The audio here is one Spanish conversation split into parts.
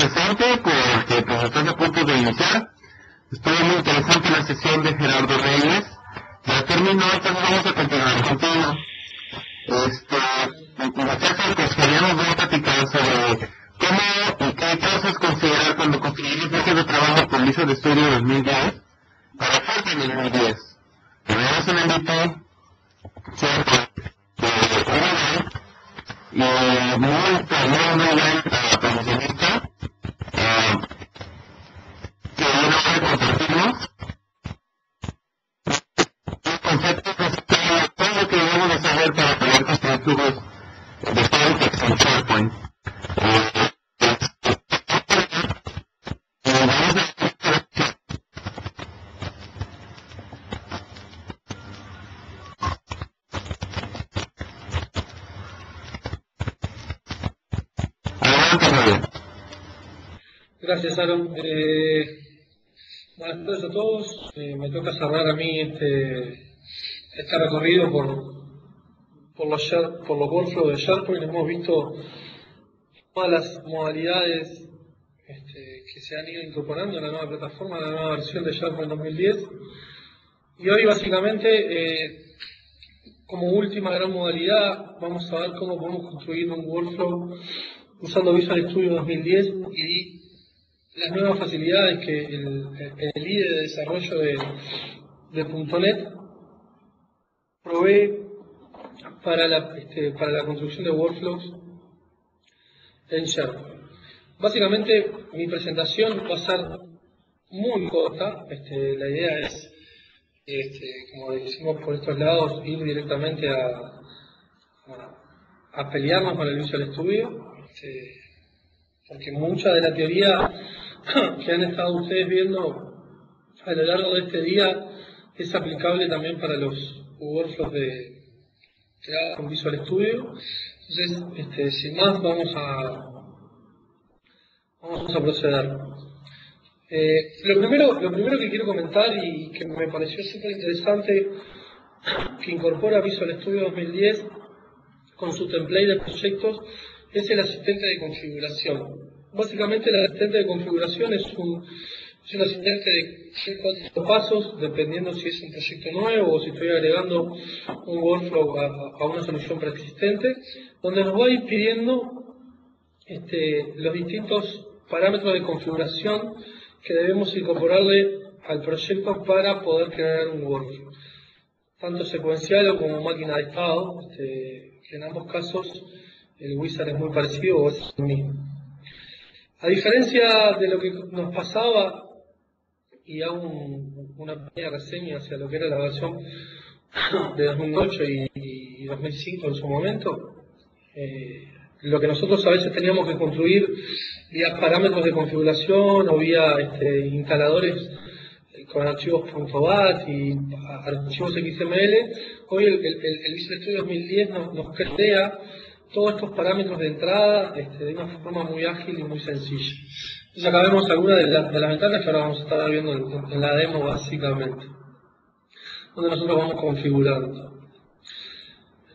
presente porque pues estás a punto de iniciar. Estuvo muy interesante la sesión de Gerardo Reyes. Ya terminó, entonces vamos a continuar contigo. César, pues queríamos ver platicar sobre cómo y qué cosas considerar cuando conseguimos viajes de trabajo por visa de estudio 2010 para FES en el 2010. Tenemos un invitado cierto y muy bien profesionista que uno puede compartirnos conceptos de todo lo que debemos de saber para poder construir flujos de Firefox en SharePoint. Adelante, Javier. Gracias, Aaron. Buenas tardes a todos. Me toca cerrar a mí este recorrido por los workflows de SharePoint. Hemos visto todas las modalidades que se han ido incorporando en la nueva plataforma, en la nueva versión de SharePoint 2010. Y hoy, básicamente, como última gran modalidad, vamos a ver cómo podemos construir un workflow usando Visual Studio 2010 y las nuevas facilidades que el IDE de desarrollo de .NET provee para la construcción de workflows en SharePoint. Básicamente, mi presentación va a ser muy corta. La idea es, como decimos por estos lados, ir directamente a pelearnos con el Visual Studio, porque mucha de la teoría que han estado ustedes viendo a lo largo de este día es aplicable también para los workflows creados con Visual Studio. Entonces, sin más, vamos a proceder. Lo primero que quiero comentar y que me pareció súper interesante que incorpora Visual Studio 2010 con su template de proyectos es el asistente de configuración. Básicamente, el asistente de configuración es un asistente de 4 pasos, dependiendo si es un proyecto nuevo o si estoy agregando un workflow a una solución preexistente, donde nos va a ir pidiendo los distintos parámetros de configuración que debemos incorporarle al proyecto para poder crear un workflow, tanto secuencial o como máquina de estado, que en ambos casos el wizard es muy parecido o es el mismo. A diferencia de lo que nos pasaba, y hago una pequeña reseña hacia lo que era la versión de 2008 y 2005 en su momento, lo que nosotros a veces teníamos que construir vía parámetros de configuración o vía instaladores con archivos .bat y archivos XML, hoy el Visual Studio 2010 nos crea todos estos parámetros de entrada de una forma muy ágil y muy sencilla. Entonces acá vemos algunas de las ventanas que ahora vamos a estar viendo en la demo básicamente, donde nosotros vamos configurando.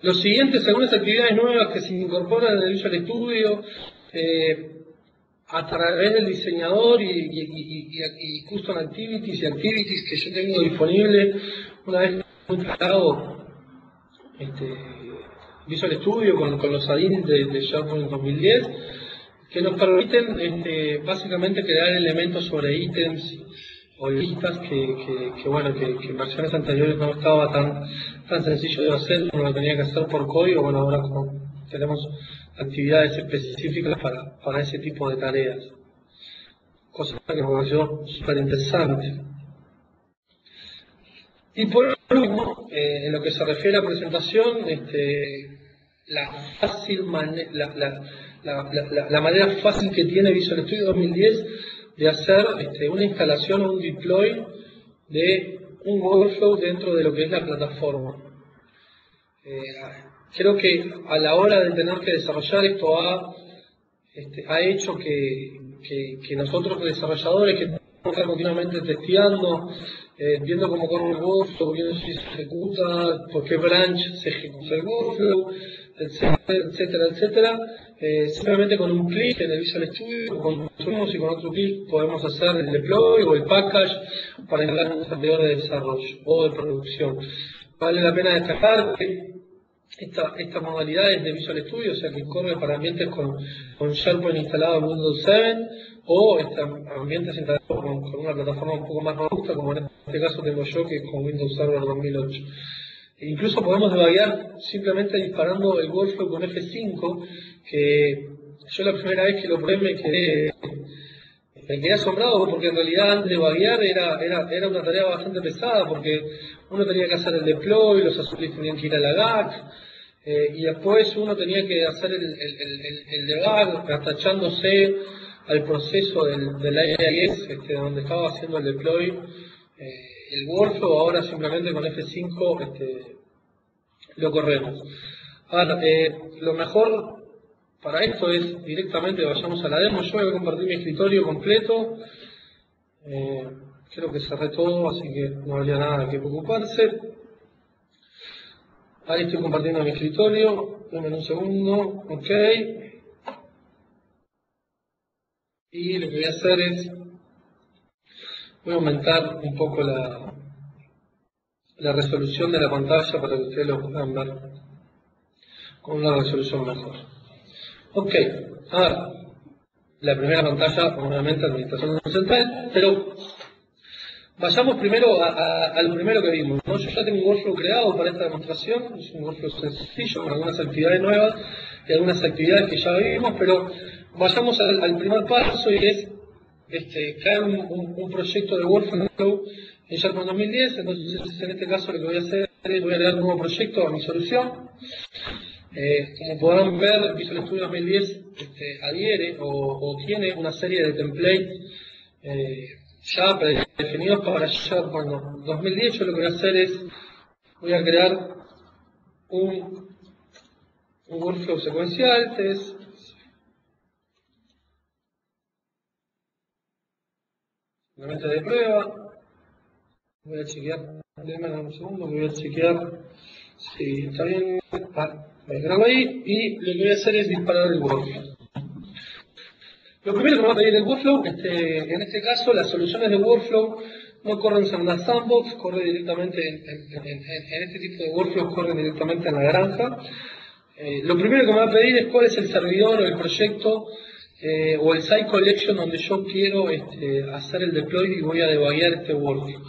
Los siguientes, algunas actividades nuevas que se incorporan en el Visual Studio a través del diseñador y custom activities y activities que yo tengo disponible una vez instalado Visual Studio con los add-ins de SharePoint 2010, que nos permiten básicamente crear elementos sobre ítems o listas que en versiones anteriores no estaba tan sencillo de hacer, uno lo tenía que hacer por código. Bueno, ahora como tenemos actividades específicas para ese tipo de tareas, cosa que me pareció súper interesante. Y por último, en lo que se refiere a presentación, la manera fácil que tiene Visual Studio 2010 de hacer una instalación o un deploy de un workflow dentro de lo que es la plataforma. Creo que a la hora de tener que desarrollar esto ha hecho que nosotros desarrolladores que estamos continuamente testeando viendo cómo corre el workflow, viendo si se ejecuta, por qué branch se ejecuta el workflow, etcétera, etcétera, etcétera. Simplemente con un clic en el Visual Studio, construimos y con otro clic podemos hacer el deploy o el package para instalar un servidor de desarrollo o de producción. Vale la pena destacar que esta modalidad es de Visual Studio, o sea que corre para ambientes con SharePoint instalado en Windows 7 o ambientes instalados con una plataforma un poco más robusta, como en este caso tengo yo, que es con Windows Server 2008. Incluso podemos debuguear simplemente disparando el workflow con F5, que yo la primera vez que lo probé me quedé asombrado, porque en realidad antes de debuguear era una tarea bastante pesada, porque uno tenía que hacer el deploy, los azules tenían que ir a la GAC, y después uno tenía que hacer el debug atachándose al proceso del AIS, donde estaba haciendo el deploy. El workflow ahora simplemente con F5 lo corremos. Ahora, lo mejor para esto es directamente vayamos a la demo. Yo voy a compartir mi escritorio completo. Creo que cerré todo, así que no habría nada de qué preocuparse. Ahí estoy compartiendo mi escritorio. Denme un segundo. Ok. Y lo que voy a hacer es, voy a aumentar un poco la resolución de la pantalla para que ustedes lo puedan ver con una resolución mejor. Ok, ahora, la primera pantalla, obviamente, administración central, pero vayamos primero a lo primero que vimos, ¿no? Yo ya tengo un workflow creado para esta demostración, es un workflow sencillo, con algunas actividades nuevas y algunas actividades que ya vimos, pero vayamos al primer paso, y es crear un proyecto de workflow en SharePoint 2010. Entonces, en este caso lo que voy a hacer es voy a crear un nuevo proyecto a mi solución. Como podrán ver, Visual Studio 2010 adhiere o tiene una serie de templates ya predefinidos para SharePoint 2010. Yo lo que voy a hacer es, voy a crear un workflow secuencial, simplemente de prueba. Voy a chequear, déjame un segundo, voy a chequear si está bien. Me grabo ahí y lo que voy a hacer es disparar el workflow. Lo primero que me va a pedir el workflow, en este caso las soluciones de workflow no corren en una sandbox, corre directamente en este tipo de workflows corren directamente en la granja. Lo primero que me va a pedir es cuál es el servidor o el proyecto o el site collection donde yo quiero hacer el deploy y voy a debuguear este workflow.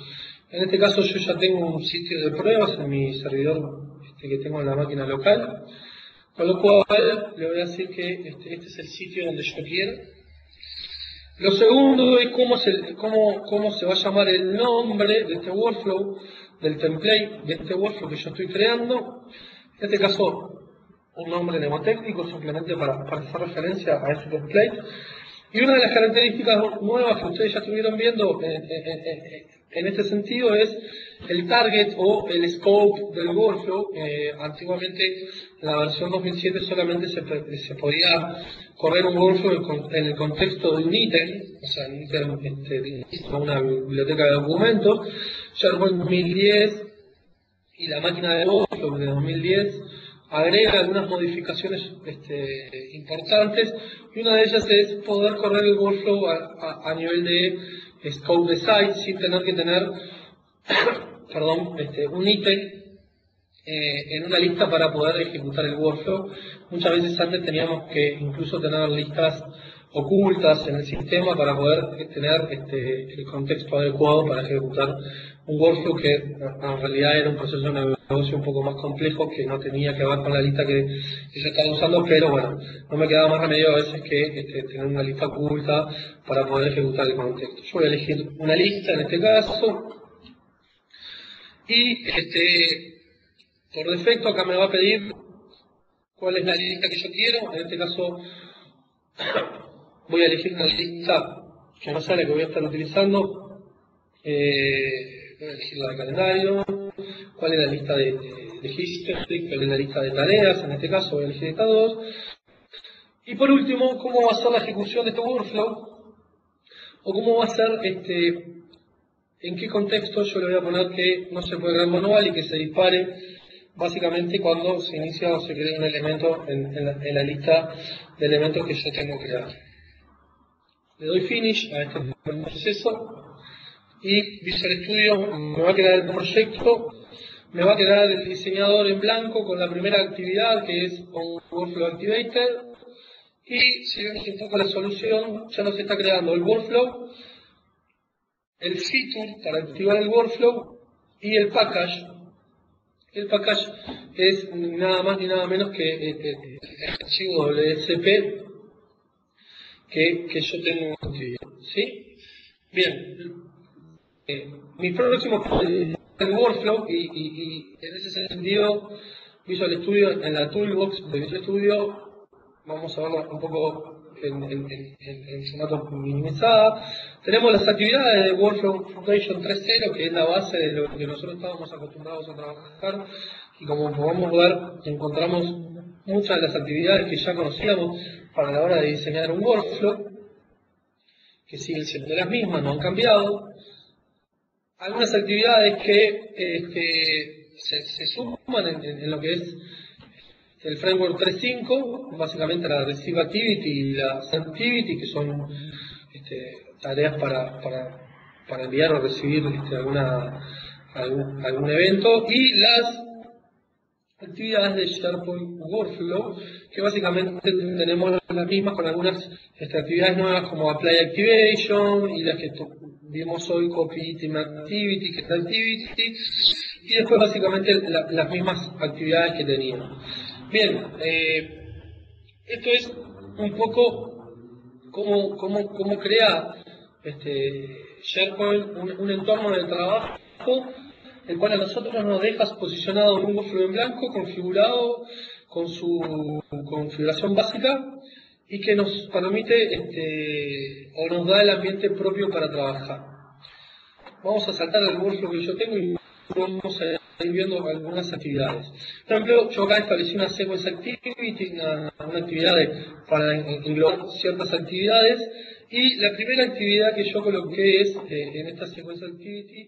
En este caso yo ya tengo un sitio de pruebas en mi servidor que tengo en la máquina local, con lo cual le voy a decir que este es el sitio donde yo quiero. Lo segundo es cómo se va a llamar el nombre de este workflow, del template de este workflow que yo estoy creando. En este caso, un nombre mnemotécnico simplemente para hacer referencia a este template. Y una de las características nuevas que ustedes ya estuvieron viendo en este sentido es el target o el scope del workflow. Antiguamente, en la versión 2007 solamente se podía correr un workflow en el contexto de un ítem, o sea, un ítem de una biblioteca de documentos. SharePoint 2010 y la máquina de workflow de 2010 agrega algunas modificaciones importantes, y una de ellas es poder correr el workflow a nivel de scope de site sin tener que tener un ítem en una lista para poder ejecutar el workflow. Muchas veces antes teníamos que incluso tener listas ocultas en el sistema para poder tener el contexto adecuado para ejecutar un workflow que en realidad era un proceso de negocio un poco más complejo, que no tenía que ver con la lista que yo estaba usando, pero bueno, no me quedaba más remedio a veces que tener una lista oculta para poder ejecutar el contexto. Yo voy a elegir una lista en este caso, y por defecto acá me va a pedir cuál es la lista que yo quiero. En este caso voy a elegir una lista que no sea la que voy a estar utilizando. Voy a elegir la de calendario, cuál es la lista de history, cuál es la lista de tareas. En este caso voy a elegir estas dos. Y por último, cómo va a ser la ejecución de este workflow, o cómo va a ser en qué contexto yo le voy a poner que no se puede crear manual y que se dispare básicamente cuando se inicia o se crea un elemento en la lista de elementos que yo tengo creado. Le doy finish a este proceso y Visual Studio me va a crear el proyecto, me va a quedar el diseñador en blanco con la primera actividad que es un Workflow Activator. Y si vemos un poco la solución, ya nos está creando el workflow, el feature para activar el workflow y el package. El package es nada más ni nada menos que el archivo WSP que yo tengo activado. ¿Sí? Bien. Mi próximo es el workflow y en ese sentido Visual Studio, en la toolbox de Visual Studio, vamos a verlo un poco en formato minimizada. Tenemos las actividades de Workflow Foundation 3.0, que es la base de lo que nosotros estábamos acostumbrados a trabajar. Y como podemos ver, encontramos muchas de las actividades que ya conocíamos para la hora de diseñar un workflow, que siguen siendo las mismas, no han cambiado. Algunas actividades que se suman en lo que es el framework 3.5, básicamente la Receive Activity y la Send Activity, que son tareas para enviar o recibir algún evento, y las actividades de SharePoint Workflow, que básicamente tenemos las mismas con algunas actividades nuevas como Apply Activation y las que vimos hoy, Copy Item Activity, Get Activity, y después básicamente las mismas actividades que teníamos. Bien, esto es un poco cómo crea SharePoint un entorno de trabajo, el cual a nosotros nos deja posicionado en un workflow en blanco, configurado con su configuración básica y que nos permite o nos da el ambiente propio para trabajar. Vamos a saltar el workflow que yo tengo y vamos a ir viendo algunas actividades. Por ejemplo, yo acá establecí una sequence activity, una actividad para englobar ciertas actividades, y la primera actividad que yo coloqué es en esta sequence activity.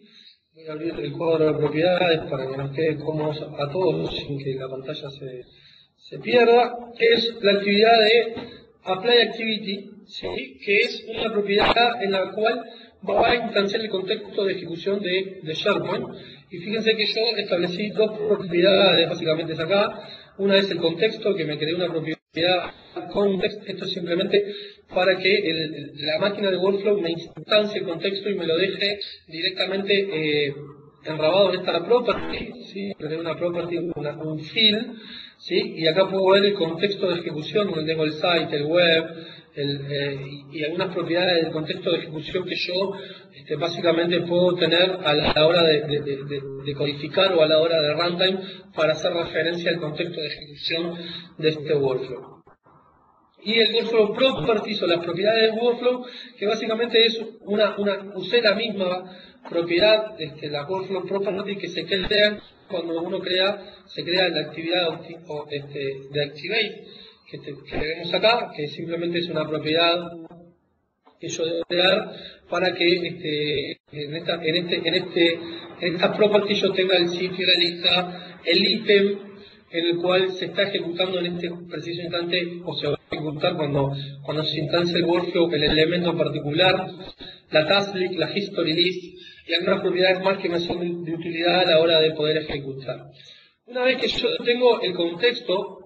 Voy a abrir el cuadro de propiedades para que nos quede cómodos a todos sin que la pantalla se pierda. Es la actividad de Apply Activity, ¿sí? Que es una propiedad en la cual va a instanciar el contexto de ejecución de SharePoint. Y fíjense que yo establecí dos propiedades, básicamente es acá. Una es el contexto, que me creé una propiedad context. Esto es simplemente para que la máquina de workflow me instancie el contexto y me lo deje directamente enrabado en esta property. ¿Sí? Creé una property, un field, ¿sí? Y acá puedo ver el contexto de ejecución, donde tengo el site, el web, y algunas propiedades del contexto de ejecución que yo básicamente puedo tener a la hora de codificar o a la hora de runtime para hacer referencia al contexto de ejecución de este workflow. Y el workflow properties o las propiedades de workflow, que básicamente es usé la misma propiedad, la workflow property que se crean cuando uno se crea la actividad de Activate, que vemos acá, que simplemente es una propiedad que yo debo dar para que en esta property yo tenga el sitio, la lista, el ítem en el cual se está ejecutando en este preciso instante, o se va a ejecutar cuando se instancia el workflow, el elemento en particular, la task list, la history list y algunas propiedades más que me son de utilidad a la hora de poder ejecutar. Una vez que yo tengo el contexto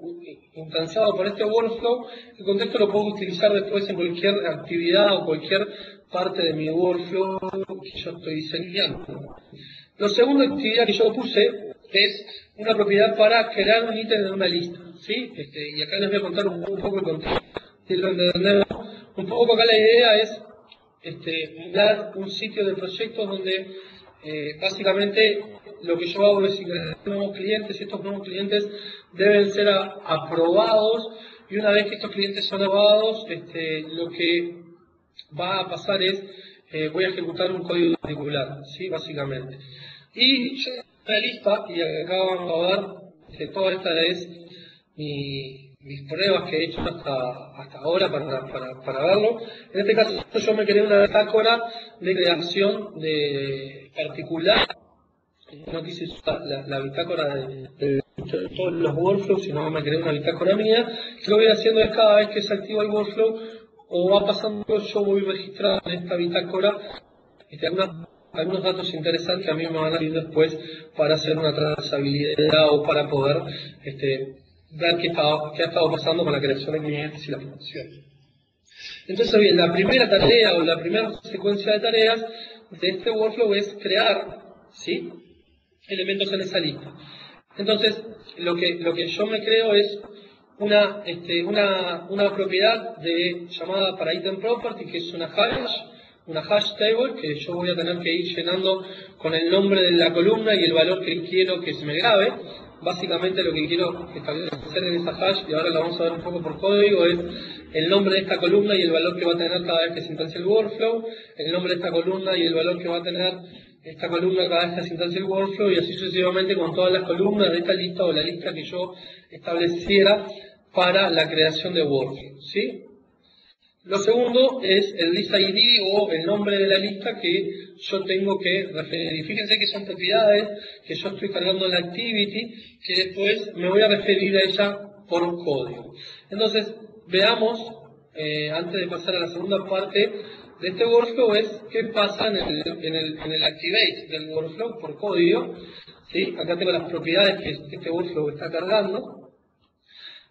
instanciado por este workflow, el contexto lo puedo utilizar después en cualquier actividad o cualquier parte de mi workflow que yo estoy diseñando. La segunda actividad que yo puse es una propiedad para crear un ítem en una lista, ¿sí? Y acá les voy a contar un poco el contexto. Un poco acá la idea es dar un sitio de proyectos donde básicamente lo que yo hago es ingresar nuevos clientes, y estos nuevos clientes deben ser aprobados, y una vez que estos clientes son aprobados, lo que va a pasar es, voy a ejecutar un código particular, ¿sí? Básicamente. Y yo en la lista, y acá vamos a ver que toda esta es mi mis pruebas que he hecho hasta ahora para verlo. En este caso yo me creé una bitácora de creación de particular. No quise usar la bitácora de todos los workflows, sino me creé una bitácora mía. Que lo que voy haciendo es cada vez que se activa el workflow o va pasando, yo voy registrando en esta bitácora algunos datos interesantes que a mí me van a servir después para hacer una trazabilidad o para poder ver qué ha estado pasando con la creación de clientes y la formación. Entonces, bien, la primera tarea o la primera secuencia de tareas de este workflow es crear, ¿sí?, elementos en esa lista. Entonces, lo que yo me creo es una propiedad llamada para item property, que es una hash table, que yo voy a tener que ir llenando con el nombre de la columna y el valor que quiero que se me grabe. Básicamente lo que quiero establecer en esa hash, y ahora la vamos a ver un poco por código, es el nombre de esta columna y el valor que va a tener cada vez que se instancia el workflow, el nombre de esta columna y el valor que va a tener esta columna cada vez que se instancia el workflow, y así sucesivamente con todas las columnas de esta lista o la lista que yo estableciera para la creación de workflow, ¿sí? Lo segundo es el list ID o el nombre de la lista que yo tengo que referir. Fíjense que son propiedades que yo estoy cargando en la activity, que después me voy a referir a ella por código. Entonces, veamos, antes de pasar a la segunda parte de este workflow, es qué pasa en el activate del workflow por código. ¿Sí? Acá tengo las propiedades que este workflow está cargando.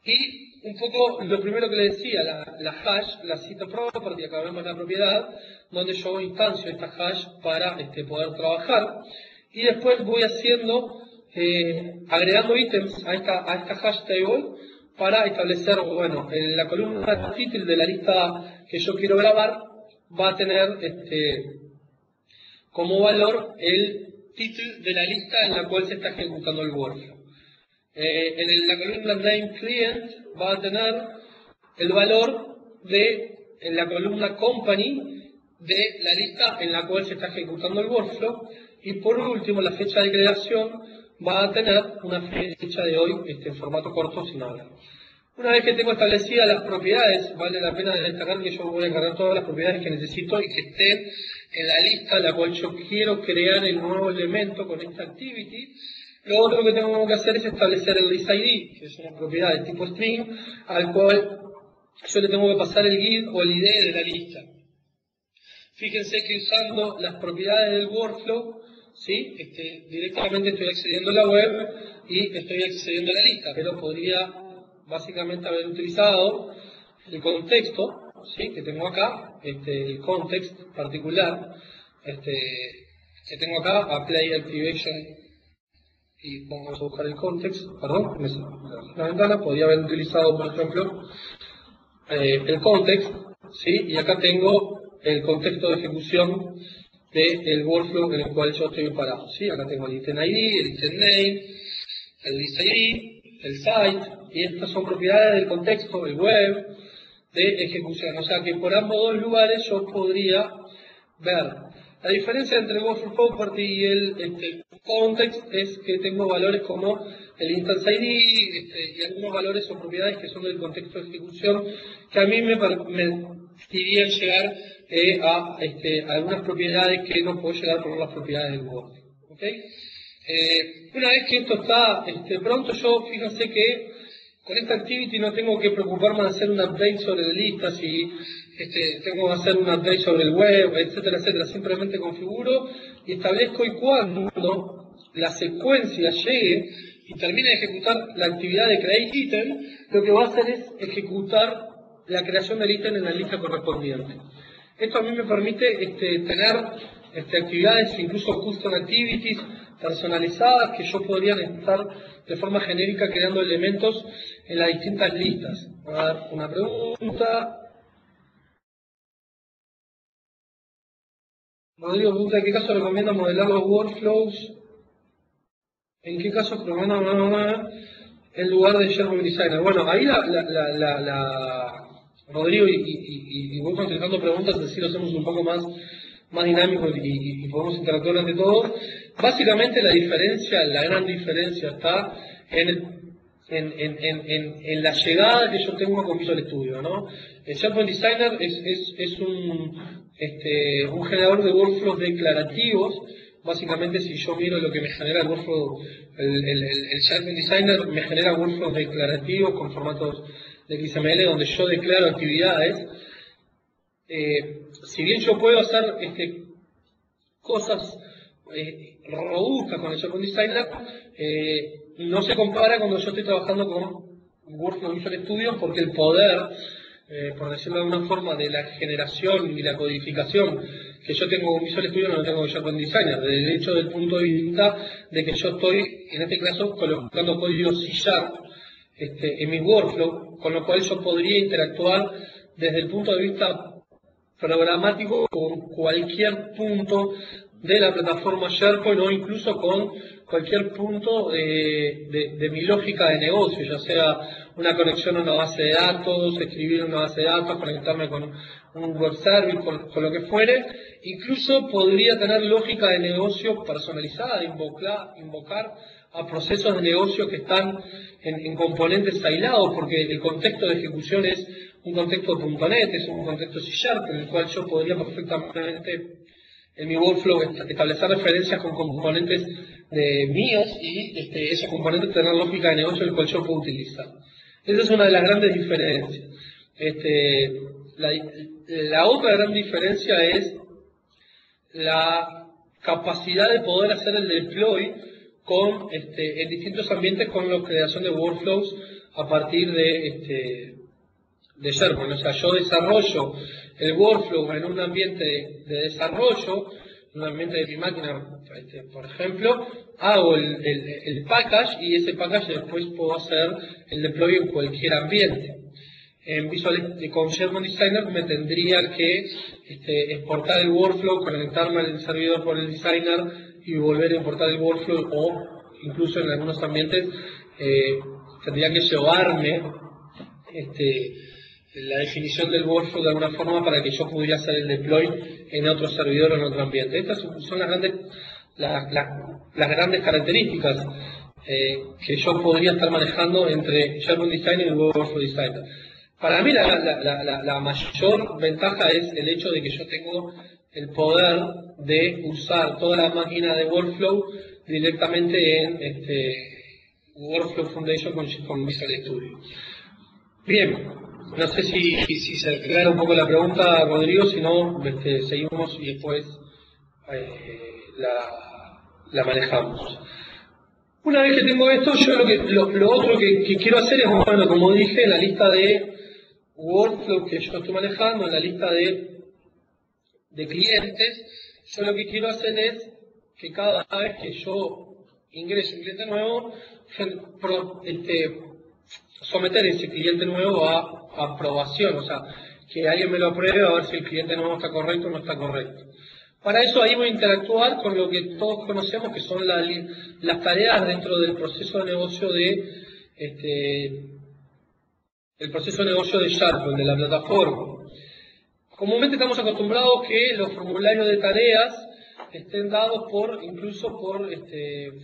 Y un poco lo primero que le decía, la hash, la cita property, acá vemos la propiedad, donde yo instancio esta hash para poder trabajar. Y después voy haciendo, agregando ítems a esta hash table para establecer, bueno, en la columna title de la lista que yo quiero grabar, va a tener como valor el título de la lista en la cual se está ejecutando el workflow. En la columna name client va a tener el valor en la columna company de la lista en la cual se está ejecutando el workflow, y por último la fecha de creación va a tener una fecha de hoy en formato corto sin hablar. Una vez que tengo establecidas las propiedades, vale la pena destacar que yo voy a cargar todas las propiedades que necesito y que estén en la lista en la cual yo quiero crear el nuevo elemento con esta activity. Lo otro que tengo que hacer es establecer el list ID, que es una propiedad de tipo string, al cual yo le tengo que pasar el guid o el ID de la lista. Fíjense que usando las propiedades del workflow, ¿sí?, directamente estoy accediendo a la web y estoy accediendo a la lista, pero podría básicamente haber utilizado el contexto, ¿sí?, que tengo acá, el context particular, que tengo acá, apply activation, y vamos a buscar el context, perdón, la ventana, podría haber utilizado, por ejemplo, el context, ¿sí?, y acá tengo el contexto de ejecución del workflow en el cual yo estoy parado, ¿sí? Acá tengo el item ID, el item name, el list ID, el site, y estas son propiedades del contexto, el web, de ejecución. O sea que por ambos dos lugares yo podría ver. La diferencia entre el workflow property y el context es que tengo valores como el instance ID y algunos valores o propiedades que son del contexto de ejecución, que a mí me irían llegar a algunas propiedades que no puedo llegar por las propiedades del workflow. ¿Okay? Una vez que esto está pronto, yo fíjense que con esta activity no tengo que preocuparme de hacer un update sobre la lista, si tengo que hacer un update sobre el web, etcétera, etcétera. Simplemente configuro y establezco, y cuando la secuencia llegue y termine de ejecutar la actividad de create item, lo que va a hacer es ejecutar la creación del ítem en la lista correspondiente. Esto a mí me permite tener actividades, incluso custom activities personalizadas, que yo podría estar de forma genérica creando elementos en las distintas listas. A ver, una pregunta. Rodrigo pregunta: ¿en qué caso recomienda modelar los workflows? ¿En qué caso recomienda en lugar de SharePoint Designer? Bueno, ahí Rodrigo, y voy contestando preguntas, así lo hacemos un poco más dinámico y podemos interactuar ante todo. Básicamente la gran diferencia está en en la llegada que yo tengo con Visual Studio, ¿no? El SharePoint Designer es un generador de workflows declarativos. Básicamente, si yo miro lo que me genera el workflow, el SharePoint Designer me genera workflows declarativos con formatos de XML donde yo declaro actividades. Si bien yo puedo hacer cosas robustas con el SharePoint Designer, no se compara cuando yo estoy trabajando con Workflow Visual Studio, porque el poder, por decirlo de alguna forma, de la generación y la codificación que yo tengo con Visual Studio no lo tengo con SharePoint Designer, del hecho del punto de vista de que yo estoy, en este caso, colocando código C# en mi workflow, con lo cual yo podría interactuar desde el punto de vista programático con cualquier punto de la plataforma SharePoint o incluso con cualquier punto de mi lógica de negocio, ya sea una conexión a una base de datos, escribir una base de datos, conectarme con un web service, con lo que fuere. Incluso podría tener lógica de negocio personalizada, invocar a procesos de negocio que están en componentes aislados, porque el contexto de ejecución es un contexto de .NET, es un contexto C# en el cual yo podría perfectamente en mi workflow establecer referencias con componentes míos y esos componentes tener lógica de negocio el cual yo puedo utilizar. Esa es una de las grandes diferencias. La otra gran diferencia es la capacidad de poder hacer el deploy en distintos ambientes con la creación de workflows a partir de SharePoint. O sea, yo desarrollo el workflow en un ambiente de desarrollo, en un ambiente de mi máquina, por ejemplo, hago el package y ese package después puedo hacer el deploy en cualquier ambiente. Con SharePoint Designer me tendría que exportar el workflow, conectarme al servidor por el designer y volver a importar el workflow, o incluso en algunos ambientes tendría que llevarme la definición del workflow de alguna forma para que yo pudiera hacer el deploy en otro servidor o en otro ambiente. Estas son las grandes características que yo podría estar manejando entre SharePoint Designer y Workflow Designer. Para mí la mayor ventaja es el hecho de que yo tengo el poder de usar toda la máquina de workflow directamente en Workflow Foundation con Visual Studio. Bien, no sé si se aclara un poco la pregunta, Rodrigo, si no, seguimos y después la manejamos. Una vez que tengo esto, yo lo otro que quiero hacer es, bueno, como dije, en la lista de workflow que yo estoy manejando, en la lista de clientes, yo lo que quiero hacer es que cada vez que yo ingreso un cliente nuevo, someter ese cliente nuevo a aprobación, o sea, que alguien me lo apruebe a ver si el cliente nuevo está correcto o no está correcto. Para eso ahí voy a interactuar con lo que todos conocemos, que son las tareas dentro del proceso de negocio el proceso de negocio de SharePoint, de la plataforma. Comúnmente estamos acostumbrados que los formularios de tareas estén dados incluso por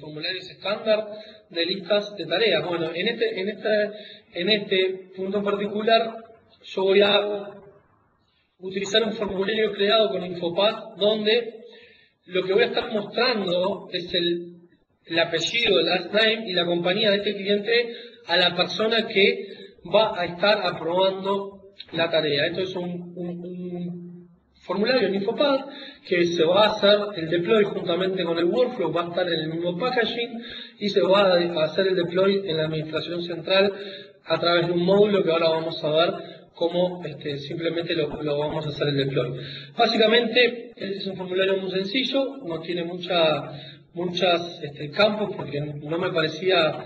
formularios estándar de listas de tareas. Bueno, en este punto en particular, yo voy a utilizar un formulario creado con Infopath, donde lo que voy a estar mostrando es el apellido, el last name y la compañía de este cliente a la persona que va a estar aprobando la tarea. Esto es un formulario en Infopath que se va a hacer el deploy juntamente con el workflow, va a estar en el mismo packaging y se va a hacer el deploy en la administración central a través de un módulo que ahora vamos a ver cómo simplemente lo vamos a hacer el deploy. Básicamente, este es un formulario muy sencillo, no tiene muchas campos porque no me parecía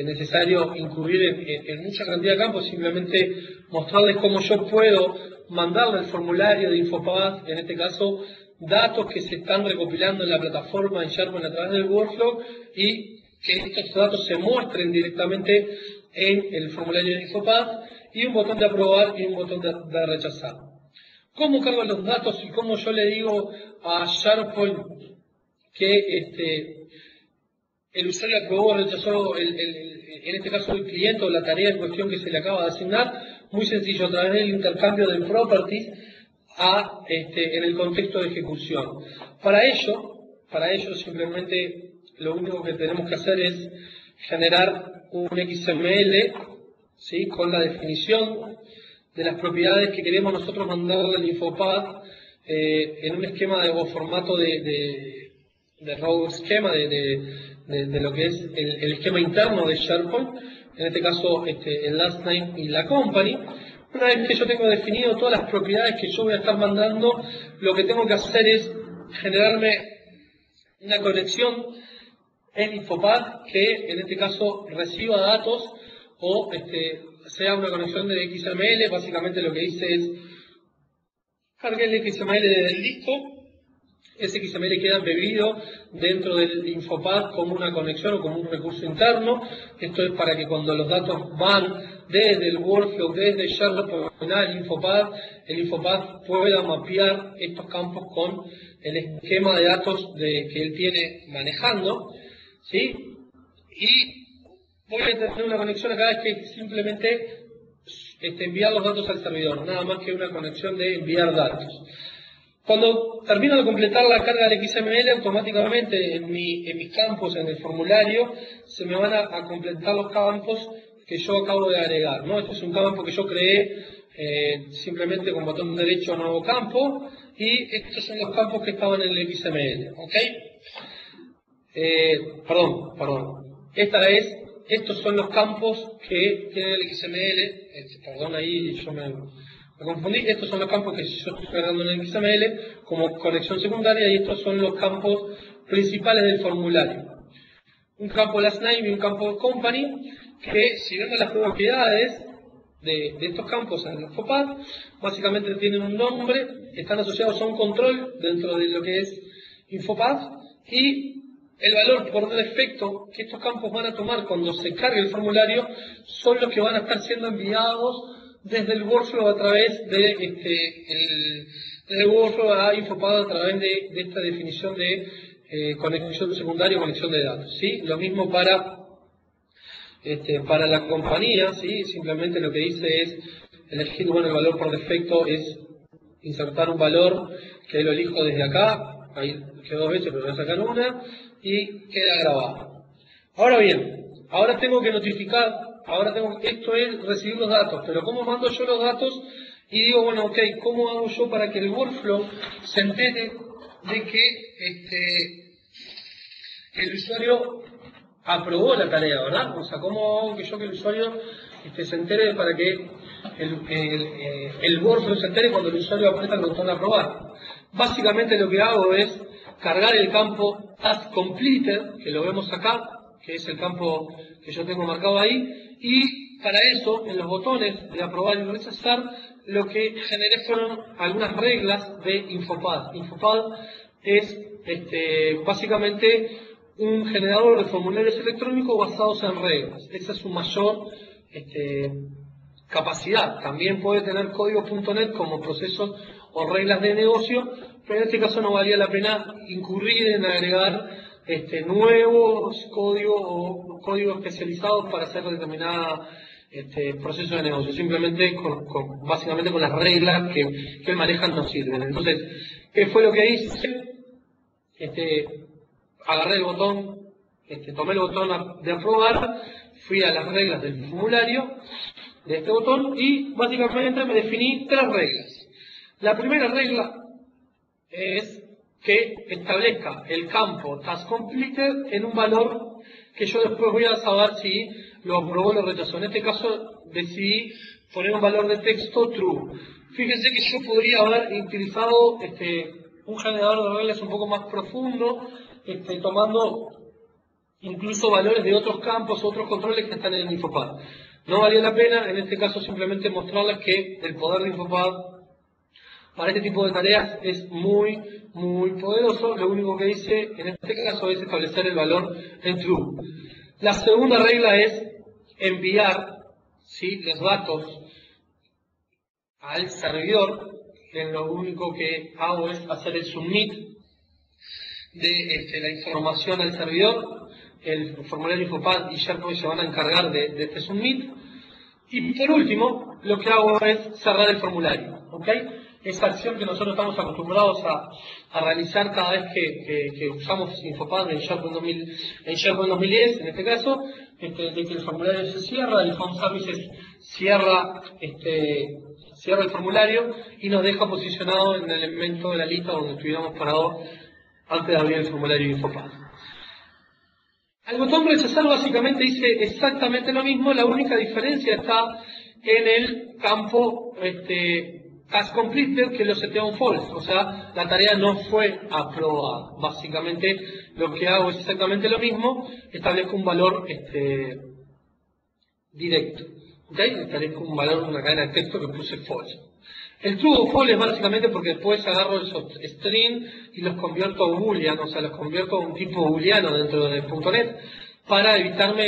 necesario incurrir en mucha cantidad de campos, simplemente mostrarles cómo yo puedo mandarle el formulario de Infopath, en este caso, datos que se están recopilando en la plataforma en SharePoint a través del workflow y que estos datos se muestren directamente en el formulario de Infopath y un botón de aprobar y un botón de rechazar. ¿Cómo cargo los datos y cómo yo le digo a SharePoint que el usuario aprobó o rechazó, en este caso el cliente o la tarea en cuestión que se le acaba de asignar. Muy sencillo, a través del intercambio de properties en el contexto de ejecución. Para ello simplemente lo único que tenemos que hacer es generar un XML, ¿sí?, con la definición de las propiedades que queremos nosotros mandarle al Infopad en un esquema o formato de row schema, de lo que es el esquema interno de SharePoint, en este caso el last name y la company. Una vez que yo tengo definido todas las propiedades que yo voy a estar mandando, lo que tengo que hacer es generarme una conexión en Infopad que en este caso reciba datos o sea una conexión de XML. Básicamente lo que hice es cargué el XML del disco. Ese XML queda embebido dentro del Infopad como una conexión o como un recurso interno. Esto es para que cuando los datos van desde el workflow, desde SharePoint al Infopad, el Infopad pueda mapear estos campos con el esquema de datos que él tiene manejando, ¿sí? Y voy a tener una conexión acá que es simplemente enviar los datos al servidor, nada más que una conexión de enviar datos. Cuando termino de completar la carga del XML, automáticamente en mis campos, en el formulario, se me van a completar los campos que yo acabo de agregar, ¿no? Este es un campo que yo creé simplemente con botón derecho nuevo campo, y estos son los campos que estaban en el XML, ¿ok? Perdón. Estos son los campos que tiene el XML, perdón, ahí yo me confundí. Estos son los campos que yo estoy cargando en el XML como conexión secundaria, y estos son los campos principales del formulario. Un campo last name y un campo company, que si vemos las propiedades de estos campos en el Infopad, básicamente tienen un nombre, están asociados a un control dentro de lo que es Infopad, y el valor por defecto que estos campos van a tomar cuando se cargue el formulario son los que van a estar siendo enviados desde el workflow a través de el workflow a Infopad a través de esta definición de conexión secundaria o conexión de datos, ¿sí? Lo mismo para la compañía, ¿sí? Simplemente lo que hice es elegir, bueno, el valor por defecto es insertar un valor que lo elijo desde acá. Ahí quedó 2 veces, pero voy a sacar una y queda grabado. Ahora bien, ahora tengo que notificar, esto es recibir los datos, pero ¿cómo mando yo los datos? Y digo, bueno, ok, ¿cómo hago yo para que el workflow se entere de que el usuario aprobó la tarea, ¿verdad? O sea, ¿cómo hago que el usuario se entere para que el workflow se entere cuando el usuario aprieta el botón de aprobar? Básicamente lo que hago es cargar el campo Task Completed, que lo vemos acá, que es el campo que yo tengo marcado ahí, y para eso, en los botones de aprobar y rechazar, lo que generé fueron algunas reglas de Infopad. Infopad es básicamente un generador de formularios electrónicos basados en reglas. Esa es su mayor capacidad. También puede tener código.net como procesos o reglas de negocio, pero en este caso no valía la pena incurrir en agregar nuevos códigos o códigos especializados para hacer determinada proceso de negocio. Simplemente básicamente con las reglas que manejan nos sirven. Entonces, ¿qué fue lo que hice? Agarré el botón, tomé el botón de aprobar, fui a las reglas del formulario de este botón y básicamente me definí 3 reglas. La primera regla es que establezca el campo Task Completed en un valor que yo después voy a saber si lo aprobó o lo rechazó. En este caso decidí poner un valor de texto true. Fíjense que yo podría haber utilizado un generador de reglas un poco más profundo, tomando incluso valores de otros campos, otros controles que están en el Infopad. No valía la pena, en este caso, simplemente mostrarles que el poder de Infopad para este tipo de tareas es muy, muy poderoso. Lo único que hice en este caso es establecer el valor en true. La segunda regla es enviar, ¿sí?, los datos al servidor. Lo único que hago es hacer el submit de la información al servidor. el formulario Infopad y SharePoint se van a encargar de este submit. Y por último, lo que hago es cerrar el formulario, ¿ok? Esa acción que nosotros estamos acostumbrados a realizar cada vez que usamos Infopad en SharePoint 2010, en este caso, de que el formulario se cierra, el Phone Services cierra el formulario y nos deja posicionado en el elemento de la lista donde estuviéramos parados antes de abrir el formulario Infopad. Al botón rechazar básicamente dice exactamente lo mismo, la única diferencia está en el campo task completed, que lo setea un false, o sea, la tarea no fue aprobada. Básicamente lo que hago es exactamente lo mismo, establezco un valor directo, ¿ok? Establezco un valor de una cadena de texto que puse false. El true o false es básicamente porque después agarro esos string y los convierto a boolean, o sea, los convierto a un tipo booleano dentro de .NET para evitarme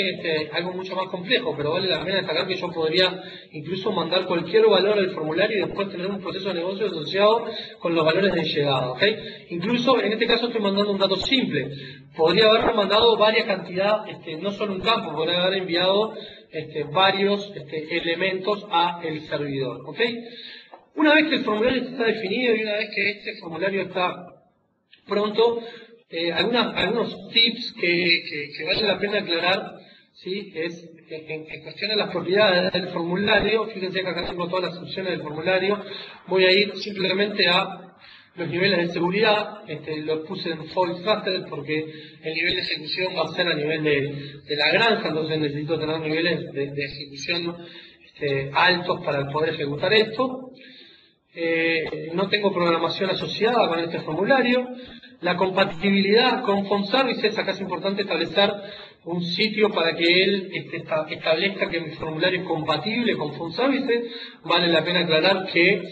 algo mucho más complejo, pero vale la pena destacar que yo podría incluso mandar cualquier valor al formulario y después tener un proceso de negocio asociado con los valores de llegada, ¿ok? Incluso en este caso estoy mandando un dato simple. Podría haber mandado varias cantidades, no solo un campo, podría haber enviado varios elementos a el servidor, ¿ok? Una vez que el formulario está definido y una vez que este formulario está pronto, algunos tips que vale la pena aclarar, ¿sí? Es en cuestión de las propiedades del formulario. Fíjense que acá tengo todas las opciones del formulario. Voy a ir simplemente a los niveles de seguridad. Los puse en false trusted porque el nivel de ejecución va a ser a nivel de la granja, entonces necesito tener niveles de ejecución altos para poder ejecutar esto. No tengo programación asociada con este formulario. La compatibilidad con Phone Services, acá es importante establecer un sitio para que él establezca que mi formulario es compatible con Phone Services. Vale la pena aclarar que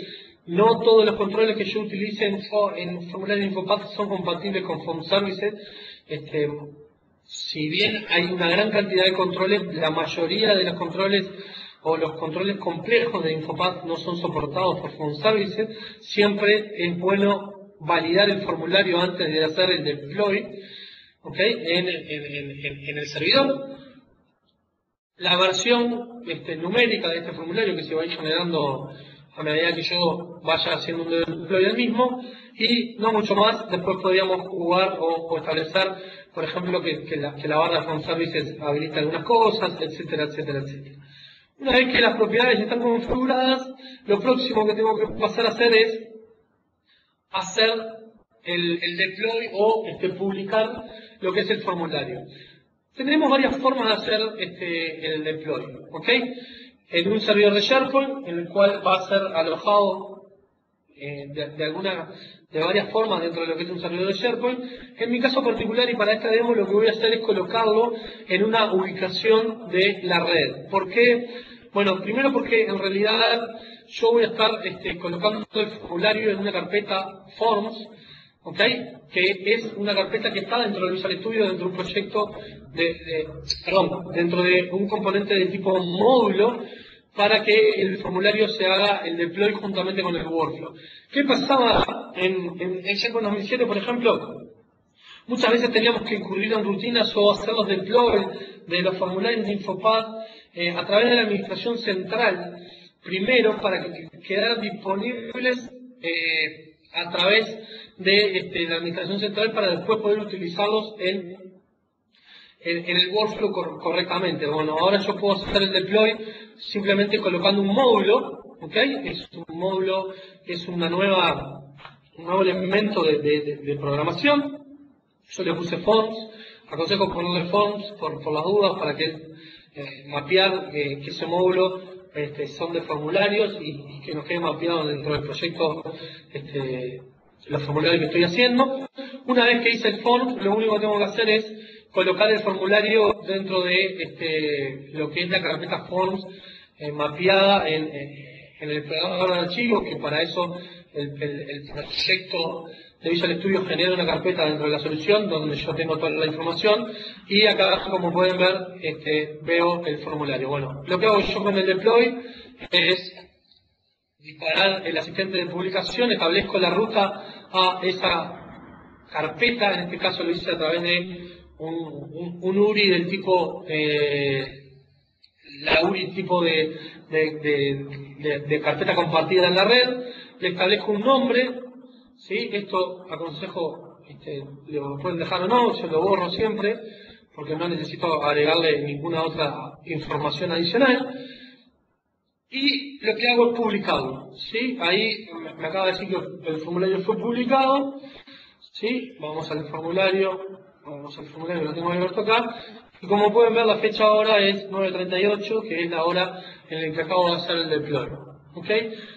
no todos los controles que yo utilice en formulario Infopad son compatibles con Phone Services. Si bien hay una gran cantidad de controles, la mayoría de los controles o los controles complejos de Infopad no son soportados por Phone Services. Siempre es bueno validar el formulario antes de hacer el deploy, ¿ok? en el servidor. La versión numérica de este formulario que se va a ir generando a medida que yo vaya haciendo un deploy del mismo, y no mucho más. Después podríamos jugar o establecer, por ejemplo, que la barra de Phone Services habilita algunas cosas, etcétera, etcétera, etcétera. Una vez que las propiedades están configuradas, lo próximo que tengo que pasar a hacer es hacer el deploy o publicar lo que es el formulario. Tendremos varias formas de hacer el deploy, ¿ok? En un servidor de SharePoint, en el cual va a ser alojado de varias formas dentro de lo que es un servidor de SharePoint. En mi caso particular y para esta demo lo que voy a hacer es colocarlo en una ubicación de la red. ¿Por qué? Bueno, primero porque en realidad yo voy a estar colocando el formulario en una carpeta Forms, ¿ok? Que es una carpeta que está dentro de Visual Studio, dentro de un proyecto dentro de un componente de tipo módulo, para que el formulario se haga el deploy juntamente con el workflow. ¿Qué pasaba en SharePoint 2007, por ejemplo? Muchas veces teníamos que incurrir en rutinas o hacer los deploy de los formularios de Infopad a través de la administración central, primero para que quedaran disponibles a través de la administración central para después poder utilizarlos en el workflow correctamente. Bueno, ahora yo puedo hacer el deploy simplemente colocando un módulo, ¿ok? Es un módulo, es un nuevo elemento de programación. Yo le puse fonts, aconsejo ponerle fonts por las dudas para que mapear que ese módulo son de formularios y que nos quede mapeado dentro del proyecto los formularios que estoy haciendo. Una vez que hice el font, lo único que tengo que hacer es colocar el formulario dentro de lo que es la carpeta forms mapeada en el programador de archivos, que para eso el proyecto de Visual Studio genera una carpeta dentro de la solución donde yo tengo toda la información, y acá, como pueden ver, veo el formulario. Bueno, lo que hago yo con el deploy es disparar el asistente de publicación, establezco la ruta a esa carpeta. En este caso lo hice a través de un URI del tipo, la URI tipo de carpeta compartida en la red, le establezco un nombre, ¿sí? Esto aconsejo, lo pueden dejar o no, yo lo borro siempre, porque no necesito agregarle ninguna otra información adicional. Y lo que hago es publicarlo, ¿sí? Ahí me acaba de decir que el formulario fue publicado, ¿sí? Vamos al formulario, lo tengo abierto acá. Y como pueden ver, la fecha ahora es 9:38, que es la hora en la que acabo de hacer el deploy. ¿Ok?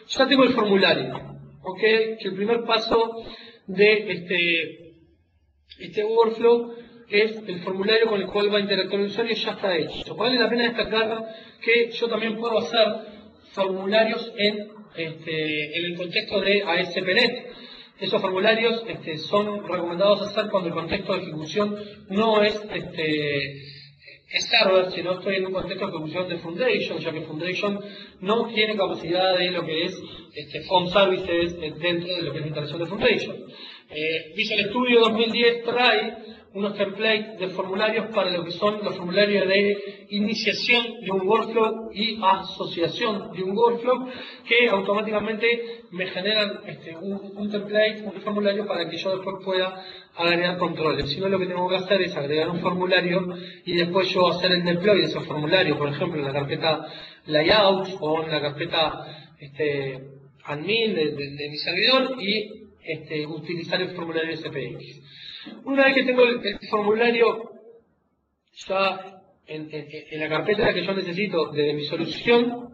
Ya tengo el formulario. ¿Ok? Que el primer paso de este workflow es el formulario con el cual va a interactuar el usuario, ya está hecho. Vale la pena destacar que yo también puedo hacer formularios en el contexto de ASP.NET. Esos formularios son recomendados hacer cuando el contexto de ejecución no es server, sino estoy en un contexto de ejecución de Foundation, ya que Foundation no tiene capacidad de lo que es Home Services dentro de lo que es la instalación de Foundation. Visual Studio 2010 trae unos templates de formularios para lo que son los formularios de iniciación de un workflow y asociación de un workflow, que automáticamente me generan un template, un formulario para que yo después pueda agregar controles. Si no, lo que tengo que hacer es agregar un formulario y después yo hacer el deploy de esos formularios, por ejemplo en la carpeta layout o en la carpeta admin de mi servidor, y utilizar el formulario SPX. Una vez que tengo el formulario ya en la carpeta que yo necesito de mi solución,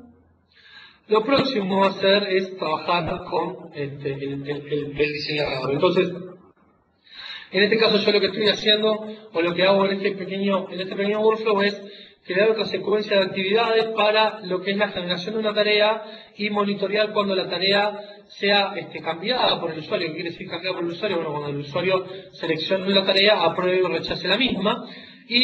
lo próximo a hacer es trabajar con el diseñador. Entonces, en este caso yo lo que estoy haciendo, o lo que hago en este pequeño workflow, es crear otra secuencia de actividades para lo que es la generación de una tarea y monitorear cuando la tarea sea cambiada por el usuario. ¿Qué quiere decir cambiada por el usuario? Bueno, cuando el usuario seleccione la tarea, apruebe o rechace la misma, y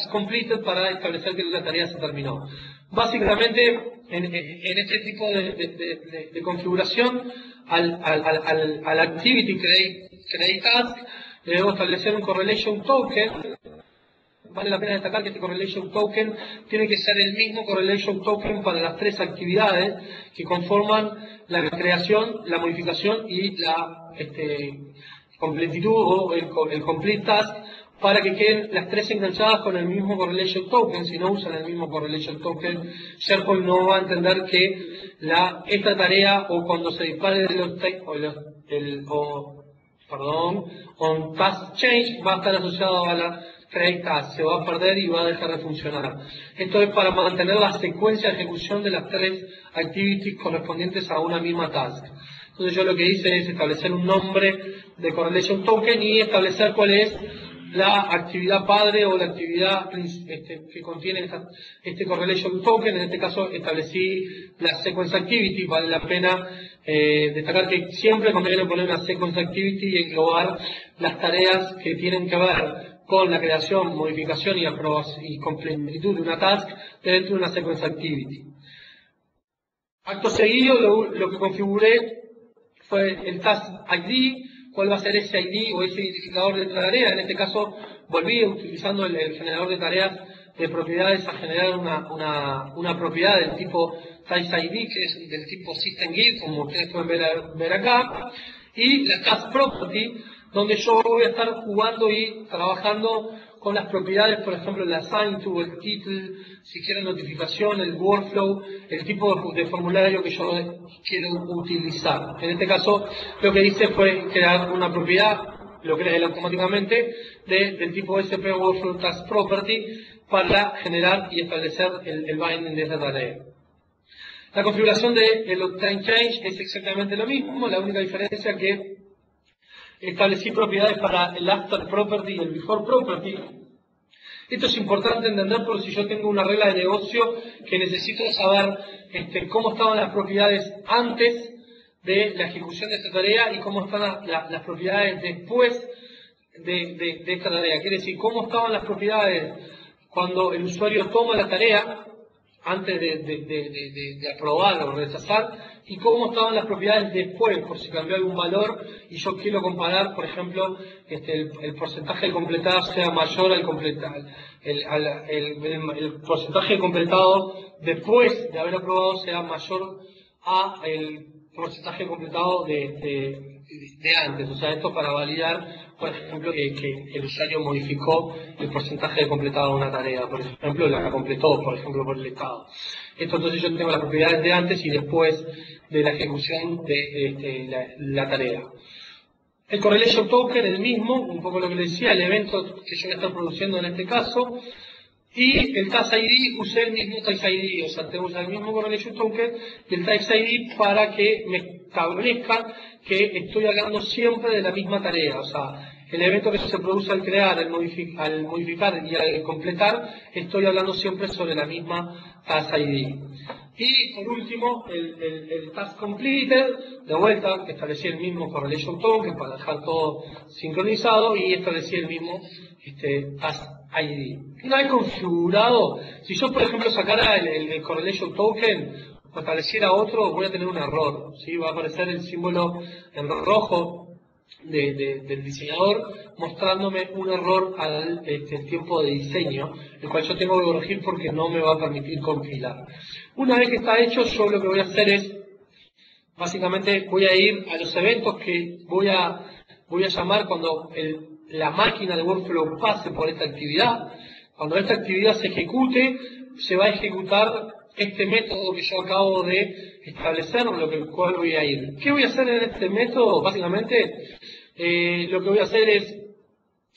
completed para establecer que la tarea se terminó. Básicamente, en este tipo de configuración, al activity create task, le debo establecer un correlation token. Vale la pena destacar que este correlation token tiene que ser el mismo correlation token para las tres actividades que conforman la creación, la modificación y la completitud o el complete task, para que queden las tres enganchadas con el mismo correlation token. Si no usan el mismo correlation token, SharePoint no va a entender que esta tarea, o cuando se dispare on task change, va a estar asociado a la create task, se va a perder y va a dejar de funcionar. Esto es para mantener la secuencia de ejecución de las tres activities correspondientes a una misma task. Entonces yo lo que hice es establecer un nombre de correlation token y establecer cuál es la actividad padre o la actividad que contiene este correlation token. En este caso establecí la sequence activity. Vale la pena destacar que siempre conviene poner una sequence activity y englobar las tareas que tienen que ver con la creación, modificación y completitud de una task dentro de una sequence activity. Acto seguido, lo que configuré fue el task ID. ¿Cuál va a ser ese ID o ese identificador de tarea? En este caso, volví utilizando el generador de tareas de propiedades a generar una propiedad del tipo Task ID, que es del tipo SystemGit, como ustedes pueden ver acá, y la Task Property, donde yo voy a estar jugando y trabajando con las propiedades, por ejemplo, el assign to, el title, si quieren notificación, el workflow, el tipo de formulario que yo quiero utilizar. En este caso, lo que hice fue crear una propiedad, lo crea él automáticamente, del tipo SP Workflow Task Property, para generar y establecer el binding de esta tarea. La configuración del Time Change es exactamente lo mismo, la única diferencia es que establecí propiedades para el After Property y el Before Property. Esto es importante entender por si yo tengo una regla de negocio que necesito saber cómo estaban las propiedades antes de la ejecución de esta tarea y cómo están las propiedades después de esta tarea. Quiere decir, cómo estaban las propiedades cuando el usuario toma la tarea antes de aprobar o rechazar, y cómo estaban las propiedades después, por si cambió algún valor, y yo quiero comparar, por ejemplo, el porcentaje de completado sea mayor al completar, el porcentaje de completado después de haber aprobado sea mayor a el porcentaje completado de antes. O sea, esto para validar, por ejemplo, que el usuario modificó el porcentaje de completado de una tarea, por ejemplo, la completó, por ejemplo, por el estado. Esto entonces yo tengo las propiedades de antes y después de la ejecución de la tarea. El correlation token, el mismo, un poco lo que le decía, el evento que yo voy a estar produciendo en este caso. Y el Task ID, usé el mismo Task ID, o sea, tengo el mismo correlation token y el Task ID para que me establezca que estoy hablando siempre de la misma tarea. O sea, el evento que se produce al crear, al modificar y al completar, estoy hablando siempre sobre la misma Task ID. Y por último, el Task Completed, de vuelta, que establecí el mismo correlation token para dejar todo sincronizado y establecí el mismo Task ID. Una vez configurado, si yo por ejemplo sacara el correlation token o estableciera otro, voy a tener un error, ¿sí? Va a aparecer el símbolo en rojo del diseñador mostrándome un error al tiempo de diseño, el cual yo tengo que corregir porque no me va a permitir compilar. Una vez que está hecho, yo lo que voy a hacer es, básicamente voy a ir a los eventos que voy a llamar cuando la máquina de workflow pase por esta actividad. Cuando esta actividad se ejecute, se va a ejecutar este método que yo acabo de establecer, lo cual voy a ir. ¿Qué voy a hacer en este método? Básicamente, lo que voy a hacer es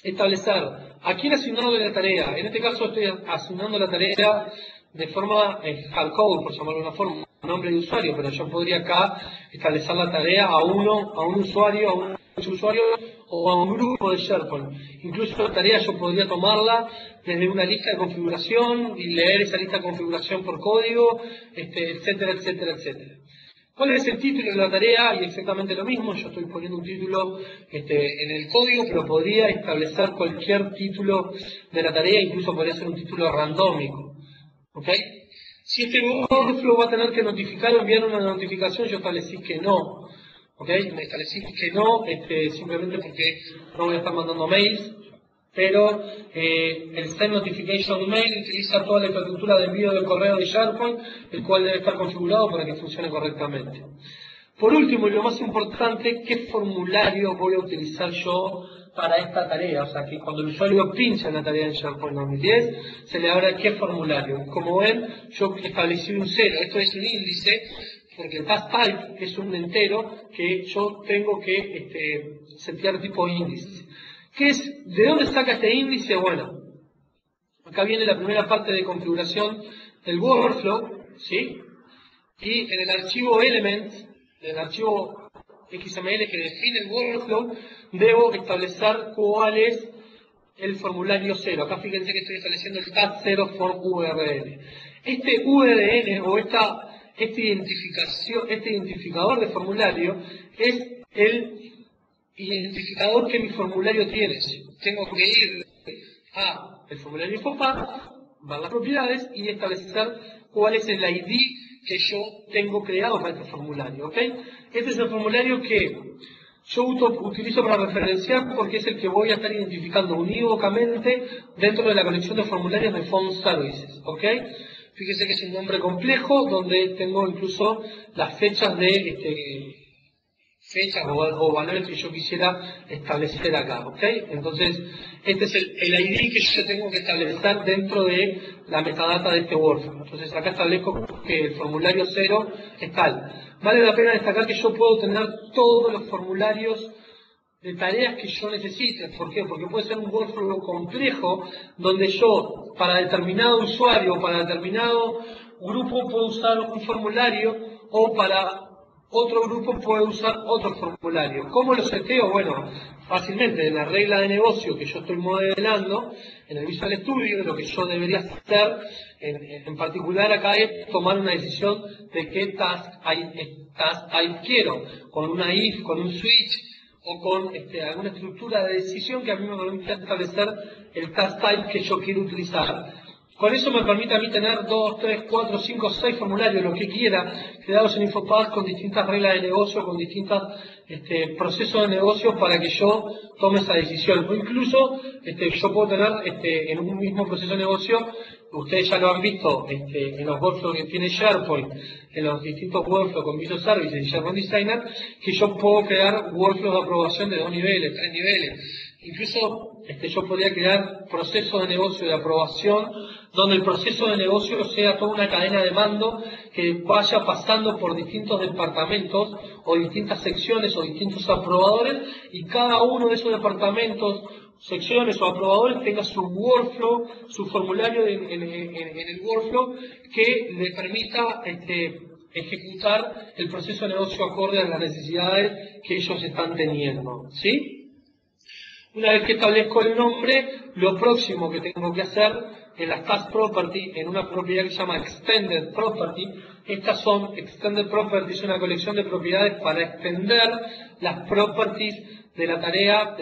establecer a quién asignarle la tarea. En este caso estoy asignando la tarea de forma hardcode, por llamarlo de una forma, un nombre de usuario, pero yo podría acá establecer la tarea a un usuario, a un usuario o a un grupo de SharePoint. Incluso la tarea yo podría tomarla desde una lista de configuración y leer esa lista de configuración por código, etcétera, etcétera, etcétera. ¿Cuál es el título de la tarea? Y exactamente lo mismo, yo estoy poniendo un título en el código, pero podría establecer cualquier título de la tarea, incluso podría ser un título randómico. ¿Ok? Si este workflow va a tener que notificar o enviar una notificación, yo establecí que no. ¿Ok? Me establecí que no, simplemente porque no voy a estar mandando mails, pero el Send Notification Mail utiliza toda la infraestructura de envío del correo de SharePoint, el cual debe estar configurado para que funcione correctamente. Por último, y lo más importante, ¿qué formulario voy a utilizar yo para esta tarea? O sea, que cuando el usuario pincha en la tarea en SharePoint 2010, se le abra qué formulario. Como ven, yo establecí un 0. Esto es un índice, porque el task type es un entero que yo tengo que setear tipo índice. ¿De dónde saca este índice? Bueno, acá viene la primera parte de configuración del workflow, ¿sí? Y en el archivo elements, en el archivo XML que define el workflow, debo establecer cuál es el formulario 0. Acá fíjense que estoy estableciendo el task 0 for URL. Este URL o este identificador de formulario es el identificador que mi formulario tiene. Tengo que ir a el formulario InfoPath, ver las propiedades y establecer cuál es el ID que yo tengo creado para este formulario. ¿Ok? Este es el formulario que yo utilizo para referenciar porque es el que voy a estar identificando unívocamente dentro de la colección de formularios de Phone Services. ¿Ok? Fíjense que es un nombre complejo donde tengo incluso las fechas de fechas o valores que yo quisiera establecer acá, ¿ok? Entonces, este es el ID que yo tengo que establecer dentro de la metadata de este workflow. Entonces, acá establezco que el formulario 0 es tal. Vale la pena destacar que yo puedo tener todos los formularios de tareas que yo necesite. ¿Por qué? Porque puede ser un workflow complejo donde yo, para determinado usuario, para determinado grupo, puedo usar un formulario o para otro grupo puede usar otro formulario. ¿Cómo lo seteo? Bueno, fácilmente en la regla de negocio que yo estoy modelando, en el Visual Studio, lo que yo debería hacer, en particular acá es tomar una decisión de qué task quiero, con una if, con un switch, o con alguna estructura de decisión que a mí me permita establecer el task type que yo quiero utilizar. Con eso me permite a mí tener 2, 3, 4, 5, 6 formularios, lo que quiera, creados en Infopad con distintas reglas de negocio, con distintos procesos de negocio para que yo tome esa decisión. O incluso yo puedo tener en un mismo proceso de negocio, ustedes ya lo han visto en los workflows que tiene SharePoint, en los distintos workflows con Visual Services y SharePoint Designer, que yo puedo crear workflows de aprobación de 2 niveles, 3 niveles. Incluso yo podría crear procesos de negocio de aprobación, donde el proceso de negocio sea toda una cadena de mando que vaya pasando por distintos departamentos o distintas secciones o distintos aprobadores, y cada uno de esos departamentos, secciones o aprobadores tenga su workflow, su formulario en el workflow que le permita ejecutar el proceso de negocio acorde a las necesidades que ellos están teniendo, ¿sí? Una vez que establezco el nombre, lo próximo que tengo que hacer en las Task Property, en una propiedad que se llama Extended Property, estas son Extended Properties, una colección de propiedades para extender las properties de la tarea,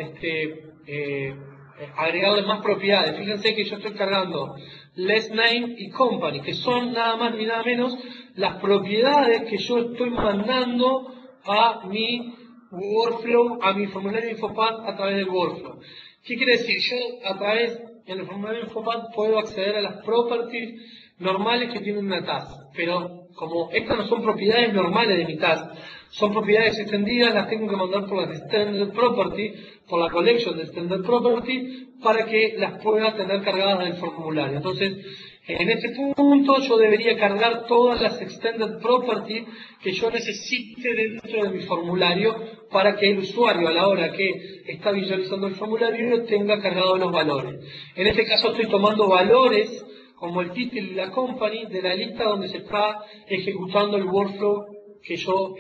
agregarle más propiedades. Fíjense que yo estoy cargando Last Name y Company, que son nada más ni nada menos las propiedades que yo estoy mandando a mi workflow, a mi formulario Infopad a través del workflow. ¿Qué quiere decir? Yo en el formulario Infopad puedo acceder a las properties normales que tiene una task, pero como estas no son propiedades normales de mi task, son propiedades extendidas, las tengo que mandar por las Extended Property, por la collection de Extended Property, para que las pueda tener cargadas del formulario. Entonces, en este punto yo debería cargar todas las Extended Property que yo necesite dentro de mi formulario para que el usuario, a la hora que está visualizando el formulario, tenga cargados los valores. En este caso estoy tomando valores como el título y la company de la lista donde se está ejecutando el workflow que yo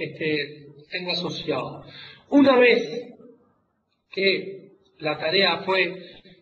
tengo asociado. Una vez que la tarea fue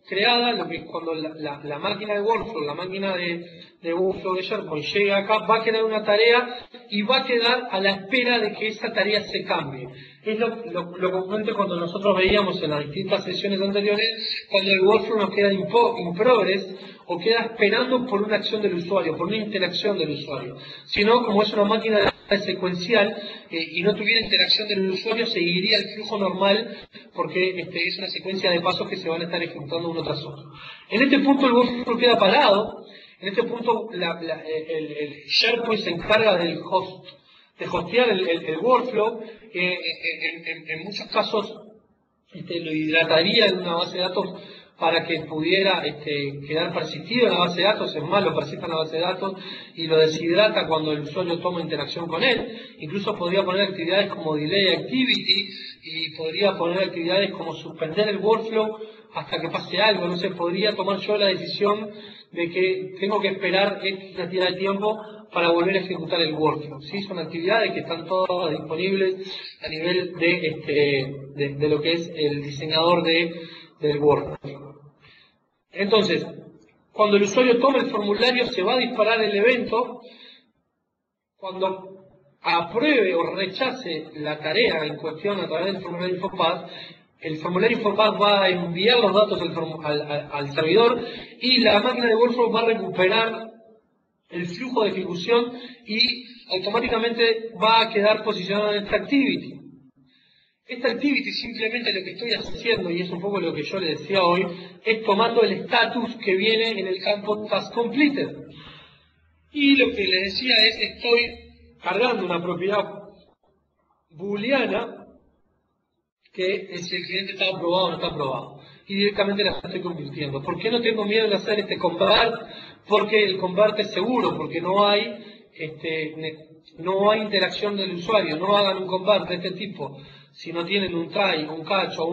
creada, cuando la máquina de workflow, la máquina de workflow de SharePoint llegue acá, va a crear una tarea y va a quedar a la espera de que esa tarea se cambie. Es lo comúnmente cuando nosotros veíamos en las distintas sesiones anteriores, cuando el workflow nos queda in progress o queda esperando por una acción del usuario, por una interacción del usuario. Si no, como es una máquina secuencial y no tuviera interacción del usuario, seguiría el flujo normal porque es una secuencia de pasos que se van a estar ejecutando uno tras otro. En este punto el workflow queda parado. En este punto el SharePoint se encarga de hostear el workflow. En muchos casos lo hidrataría en una base de datos para que pudiera quedar persistido en la base de datos. Es más, lo persiste en la base de datos y lo deshidrata cuando el usuario toma interacción con él. Incluso podría poner actividades como Delay Activity y podría poner actividades como suspender el workflow hasta que pase algo. No sé, podría tomar yo la decisión de que tengo que esperar esta cantidad de tiempo para volver a ejecutar el workflow. ¿Sí? Son actividades que están todas disponibles a nivel de lo que es el diseñador del workflow. Entonces, cuando el usuario toma el formulario, se va a disparar el evento. Cuando apruebe o rechace la tarea en cuestión a través del formulario Infopad, el formulario Infopad va a enviar los datos al servidor y la máquina de workflow va a recuperar el flujo de ejecución y automáticamente va a quedar posicionado en esta activity. Esta activity simplemente lo que estoy haciendo, y es un poco lo que yo le decía hoy, es tomando el status que viene en el campo Task Completed. Y lo que le decía es, estoy cargando una propiedad booleana que es si el cliente está aprobado o no está aprobado. Y directamente la estoy convirtiendo. ¿Por qué no tengo miedo de hacer este convert? Porque el convert es seguro, porque no hay interacción del usuario. No hagan un convert de este tipo si no tienen un try, un catch o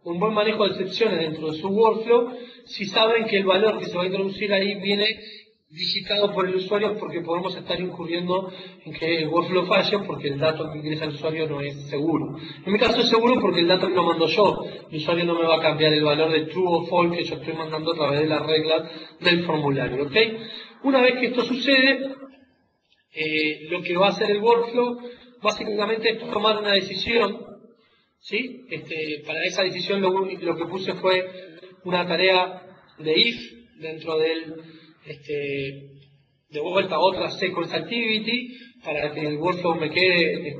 un buen manejo de excepciones dentro de su workflow, si saben que el valor que se va a introducir ahí viene digitado por el usuario, porque podemos estar incurriendo en que el workflow falle porque el dato que ingresa al usuario no es seguro. En mi caso es seguro porque el dato lo mando yo. El usuario no me va a cambiar el valor de true o false que yo estoy mandando a través de las reglas del formulario. ¿Ok? Una vez que esto sucede, lo que va a hacer el workflow básicamente es tomar una decisión. ¿Sí? Para esa decisión lo que puse fue una tarea de if dentro del de vuelta a otra sequence activity para que el workflow me quede,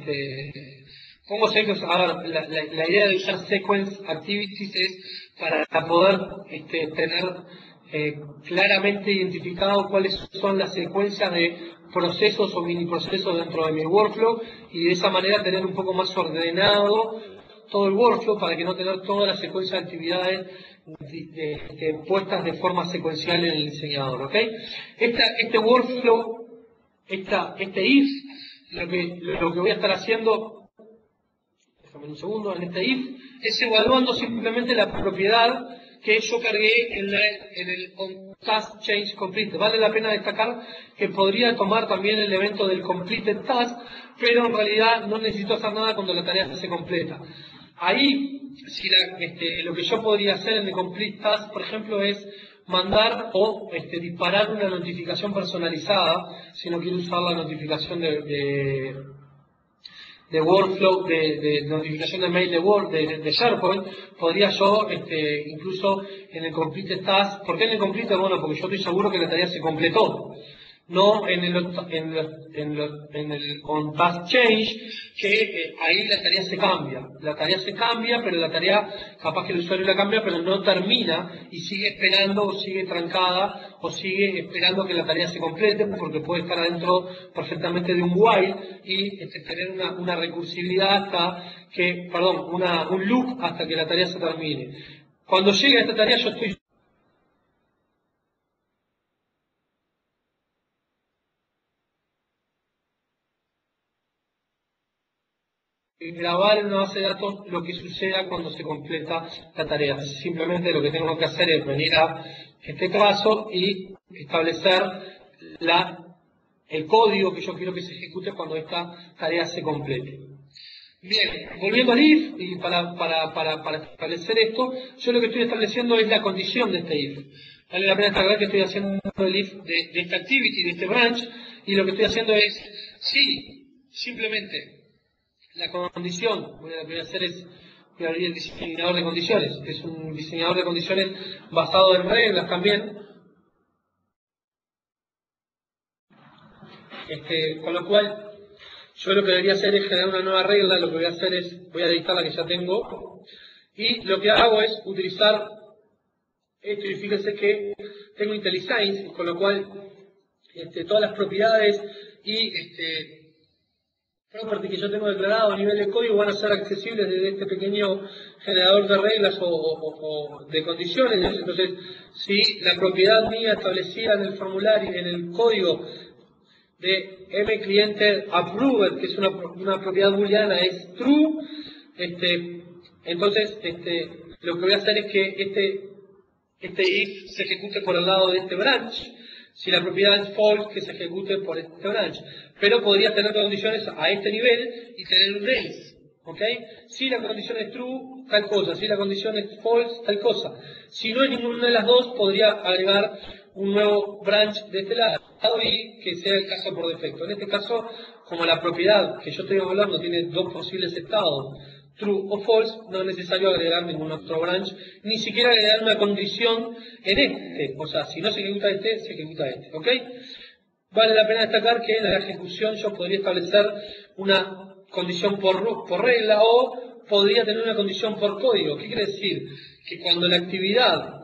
pongo sequence, ahora la idea de usar sequence activities es para poder tener claramente identificado cuáles son las secuencias de procesos o mini procesos dentro de mi workflow y de esa manera tener un poco más ordenado todo el workflow para que no tener todas las secuencias de actividades puestas de forma secuencial en el diseñador, ¿ok? Este workflow, este if, lo que voy a estar haciendo, déjame un segundo, en este if, es evaluando simplemente la propiedad que yo cargué en el onTaskChange complete. Vale la pena destacar que podría tomar también el evento del completed task, pero en realidad no necesito hacer nada cuando la tarea se completa. Ahí, si lo que yo podría hacer en el complete task, por ejemplo, es mandar o disparar una notificación personalizada, si no quiero usar la notificación de workflow, de notificación de mail de SharePoint, podría yo incluso en el complete task. ¿Por qué en el complete? Bueno, porque yo estoy seguro que la tarea se completó. No en el onTaskChange, que ahí la tarea se cambia. La tarea se cambia, pero la tarea, capaz que el usuario la cambia, pero no termina y sigue esperando o sigue trancada o sigue esperando que la tarea se complete, porque puede estar adentro perfectamente de un while y tener una recursividad hasta que, un loop hasta que la tarea se termine. Cuando llega esta tarea yo estoy grabar en una base de datos lo que suceda cuando se completa la tarea. Simplemente lo que tengo que hacer es venir a este caso y establecer el código que yo quiero que se ejecute cuando esta tarea se complete. Bien, volviendo al if, y para establecer esto, yo lo que estoy estableciendo es la condición de este if. Vale la pena destacar que estoy haciendo el if de esta activity, de este branch, y lo que estoy haciendo es, sí, simplemente, la condición, lo que voy a hacer es, voy a abrir el diseñador de condiciones, que es un diseñador de condiciones basado en reglas también. Con lo cual, yo lo que debería hacer es generar una nueva regla, lo que voy a hacer es, voy a editar la que ya tengo, y lo que hago es utilizar esto, y fíjense que tengo IntelliSign, con lo cual todas las propiedades y property que yo tengo declarado a nivel de código van a ser accesibles desde este pequeño generador de reglas o de condiciones. Entonces, si la propiedad mía establecida en el formulario, en el código de mClienteApproved, que es una propiedad booleana, es true, entonces lo que voy a hacer es que este if se ejecute por el lado de este branch. Si la propiedad es false, que se ejecute por este branch. Pero podría tener condiciones a este nivel y tener un else. ¿Ok? Si la condición es true, tal cosa. Si la condición es false, tal cosa. Si no es ninguna de las dos, podría agregar un nuevo branch de este lado y que sea el caso por defecto. En este caso, como la propiedad que yo estoy hablando tiene dos posibles estados, true o false, no es necesario agregar ningún otro branch, ni siquiera agregar una condición en este. O sea, si no se ejecuta este, se ejecuta este. ¿Ok? Vale la pena destacar que en la ejecución yo podría establecer una condición por regla o podría tener una condición por código. ¿Qué quiere decir? Que cuando la actividad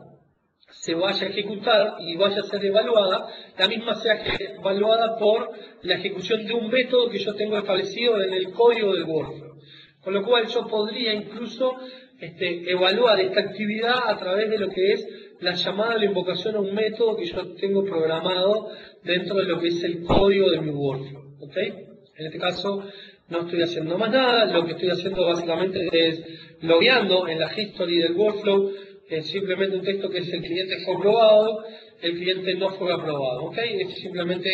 se vaya a ejecutar y vaya a ser evaluada, la misma sea evaluada por la ejecución de un método que yo tengo establecido en el código del workflow. Con lo cual yo podría incluso evaluar esta actividad a través de lo que es la llamada o la invocación a un método que yo tengo programado dentro de lo que es el código de mi workflow. ¿Ok? En este caso no estoy haciendo más nada, lo que estoy haciendo básicamente es logueando en la history del workflow simplemente un texto que es el cliente fue aprobado, el cliente no fue aprobado. ¿Ok? Es simplemente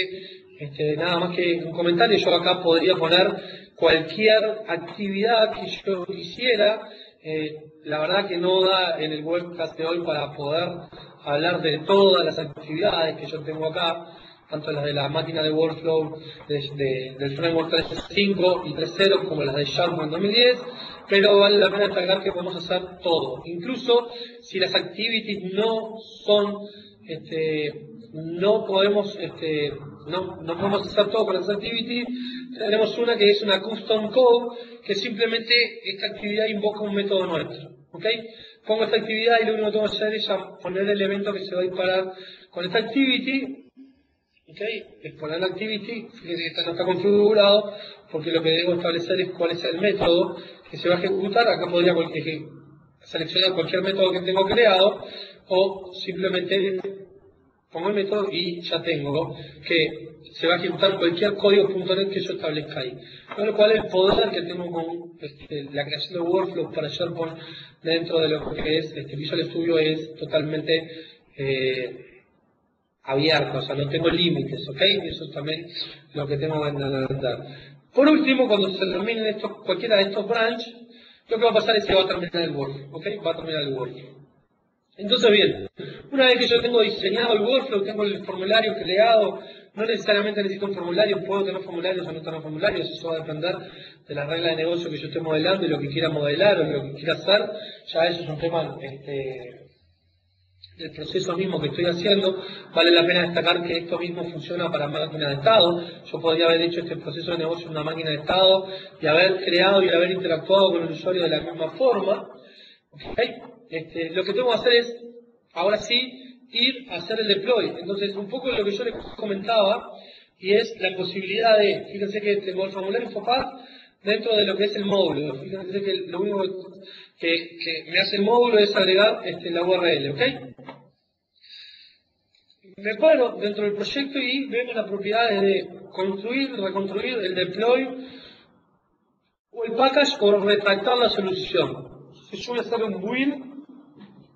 nada más que un comentario. Yo acá podría poner cualquier actividad que yo quisiera. La verdad que no da en el webcast de hoy para poder hablar de todas las actividades que yo tengo acá, tanto las de la máquina de workflow del framework 3.5 y 3.0 como las de SharePoint 2010, pero vale la pena destacar que podemos hacer todo. Incluso si las activities no son no podemos no podemos hacer todo con las activity. Tenemos una que es una custom code, que simplemente esta actividad invoca un método nuestro. ¿Ok? Pongo esta actividad y lo único que tengo que hacer es poner el evento que se va a disparar con esta activity. ¿Ok? Exponer la activity, fíjense que esta no está configurado, porque lo que debo establecer es cuál es el método que se va a ejecutar. Acá podría seleccionar cualquier método que tengo creado, o simplemente pongo el método y ya tengo que se va a ejecutar cualquier código.net que yo establezca ahí. Con lo cual el poder que tengo con la creación de workflows para SharePoint dentro de lo que es Visual Studio es totalmente abierto, o sea, no tengo límites, ¿ok? Eso es también lo que tengo que entender. Por último, cuando se terminen cualquiera de estos branches, lo que va a pasar es que va a terminar el workflow, ¿ok? Va a terminar el workflow. Entonces, bien, una vez que yo tengo diseñado el workflow, tengo el formulario creado, no necesariamente necesito un formulario, puedo tener formularios o no tener formularios, eso va a depender de la regla de negocio que yo esté modelando y lo que quiera modelar o lo que quiera hacer. Ya eso es un tema del proceso mismo que estoy haciendo. Vale la pena destacar que esto mismo funciona para máquinas de estado. Yo podría haber hecho este proceso de negocio en una máquina de estado y haber creado y haber interactuado con el usuario de la misma forma. ¿Okay? Lo que tengo que hacer es, ahora sí, ir a hacer el deploy. Entonces, un poco lo que yo les comentaba, y es la posibilidad de, fíjense que tengo el formulario Infopath dentro de lo que es el módulo. Fíjense que lo único que me hace el módulo es agregar la URL, ¿ok? Me paro dentro del proyecto y vemos las propiedades de construir, reconstruir, el deploy, o el package, o retractar la solución. Si yo voy a hacer un build,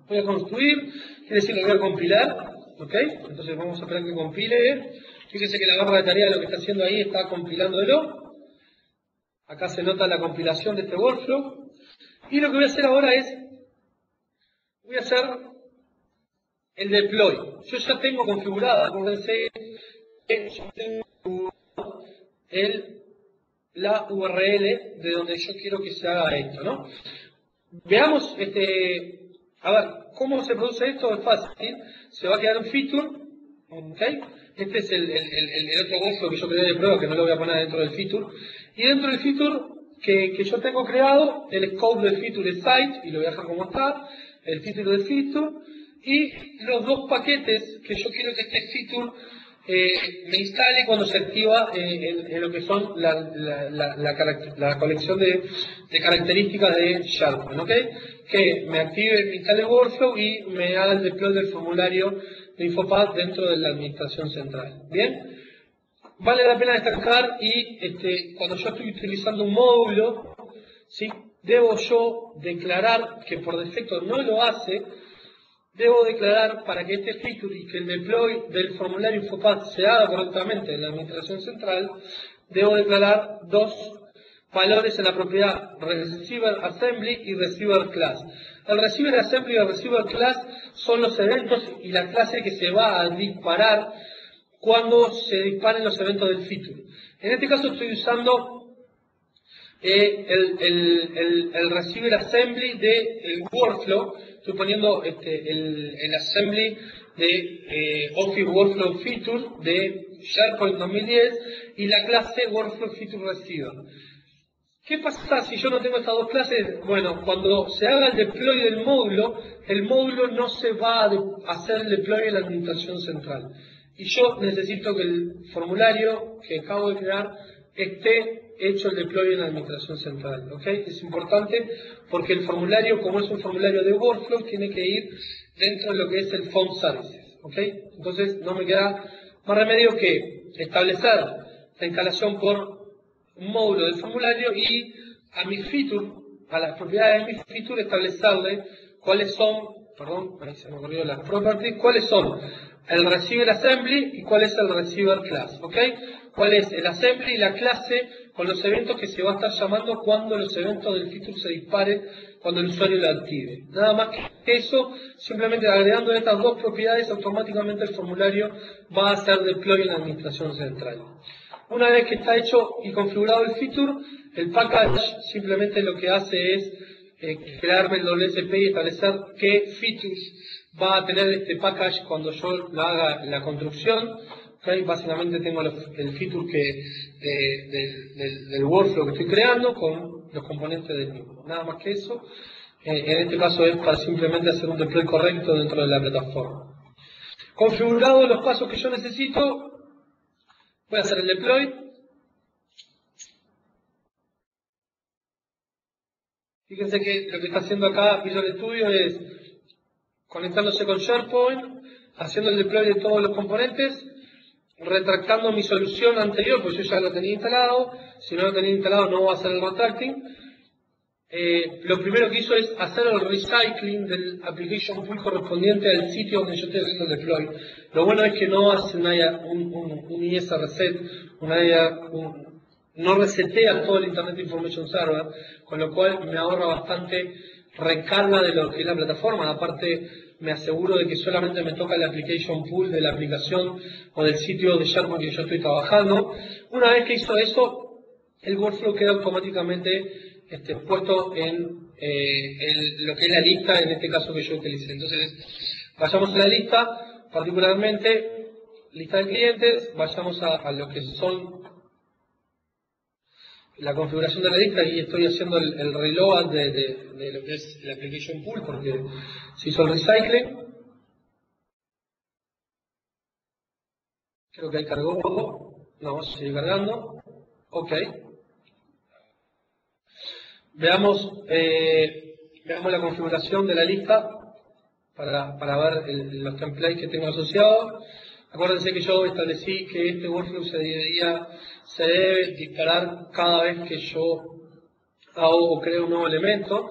voy a construir, quiere decir lo voy a compilar, ¿ok? Entonces vamos a esperar que compile. Fíjense que la barra de tarea lo que está haciendo ahí está compilándolo. Acá se nota la compilación de este workflow. Y lo que voy a hacer ahora es, voy a hacer el deploy. Yo ya tengo configurada, acuérdense, yo tengo la URL de donde yo quiero que se haga esto, ¿no? Veamos, a ver, ¿cómo se produce esto? Es fácil. Se va a crear un feature, ¿ok? Este es el otro workflow que yo creé de prueba, que no lo voy a poner dentro del feature. Y dentro del feature que yo tengo creado, el scope del feature es site, y lo voy a dejar como está, el título del feature, y los dos paquetes que yo quiero que este feature me instale cuando se activa en lo que son la colección de características de SharePoint, ¿ok? Que me active, me instale el workflow y me haga el deploy del formulario de Infopath dentro de la administración central. ¿Bien? Vale la pena destacar y cuando yo estoy utilizando un módulo, ¿sí? Debo yo declarar, que por defecto no lo hace, debo declarar para que este feature y que el deploy del formulario Infopath se haga correctamente en la administración central, debo declarar dos valores en la propiedad Receiver Assembly y Receiver Class. El Receiver Assembly y el Receiver Class son los eventos y la clase que se va a disparar cuando se disparen los eventos del feature. En este caso estoy usando el Receiver Assembly del workflow. Estoy poniendo el assembly de Office Workflow Feature de SharePoint 2010 y la clase Workflow Feature Receiver. ¿Qué pasa si yo no tengo estas dos clases? Bueno, cuando se haga el deploy del módulo, el módulo no se va a hacer el deploy en la administración central. Y yo necesito que el formulario que acabo de crear esté hecho el deploy en la administración central. ¿Ok? Es importante porque el formulario, como es un formulario de workflow, tiene que ir dentro de lo que es el Phone Services. ¿Ok? Entonces no me queda más remedio que establecer la instalación por un módulo del formulario y a mi feature, a las propiedades de mi feature, establecerle cuáles son, perdón, ahí se me ocurrió las properties, cuáles son el Receiver Assembly y cuál es el Receiver Class, ¿ok? Cuál es el Assembly y la clase con los eventos que se va a estar llamando cuando los eventos del feature se disparen, cuando el usuario lo active. Nada más que eso, simplemente agregando estas dos propiedades, automáticamente el formulario va a hacer deploy en la administración central. Una vez que está hecho y configurado el feature, el package simplemente lo que hace es crearme el WSP y establecer qué features va a tener este package cuando yo lo haga la construcción. Okay, básicamente tengo el feature del workflow que estoy creando con los componentes del mismo. Nada más que eso. En este caso es para simplemente hacer un deploy correcto dentro de la plataforma. Configurados los pasos que yo necesito, voy a hacer el deploy. Fíjense que lo que está haciendo acá Visual Studio es conectándose con SharePoint, haciendo el deploy de todos los componentes, retractando mi solución anterior, pues yo ya lo tenía instalado. Si no lo tenía instalado no va a hacer el retracting. Lo primero que hizo es hacer el recycling del application pool correspondiente al sitio donde yo estoy haciendo el deploy. Lo bueno es que no hace un IS reset, no resetea todo el Internet Information Server, con lo cual me ahorra bastante recarga de lo que es la plataforma. Aparte, me aseguro de que solamente me toca el application pool de la aplicación o del sitio de SharePoint que yo estoy trabajando. Una vez que hizo eso, el workflow queda automáticamente puesto en lo que es la lista, en este caso que yo utilicé. Entonces, vayamos a la lista, particularmente lista de clientes, vayamos a lo que son la configuración de la lista, y estoy haciendo el reload de lo que es el application pool, porque se hizo el recycling. Creo que ahí cargó, no, sigue cargando. Ok. Veamos la configuración de la lista para ver los templates que tengo asociados. Acuérdense que yo establecí que este workflow se debe disparar cada vez que yo hago o creo un nuevo elemento.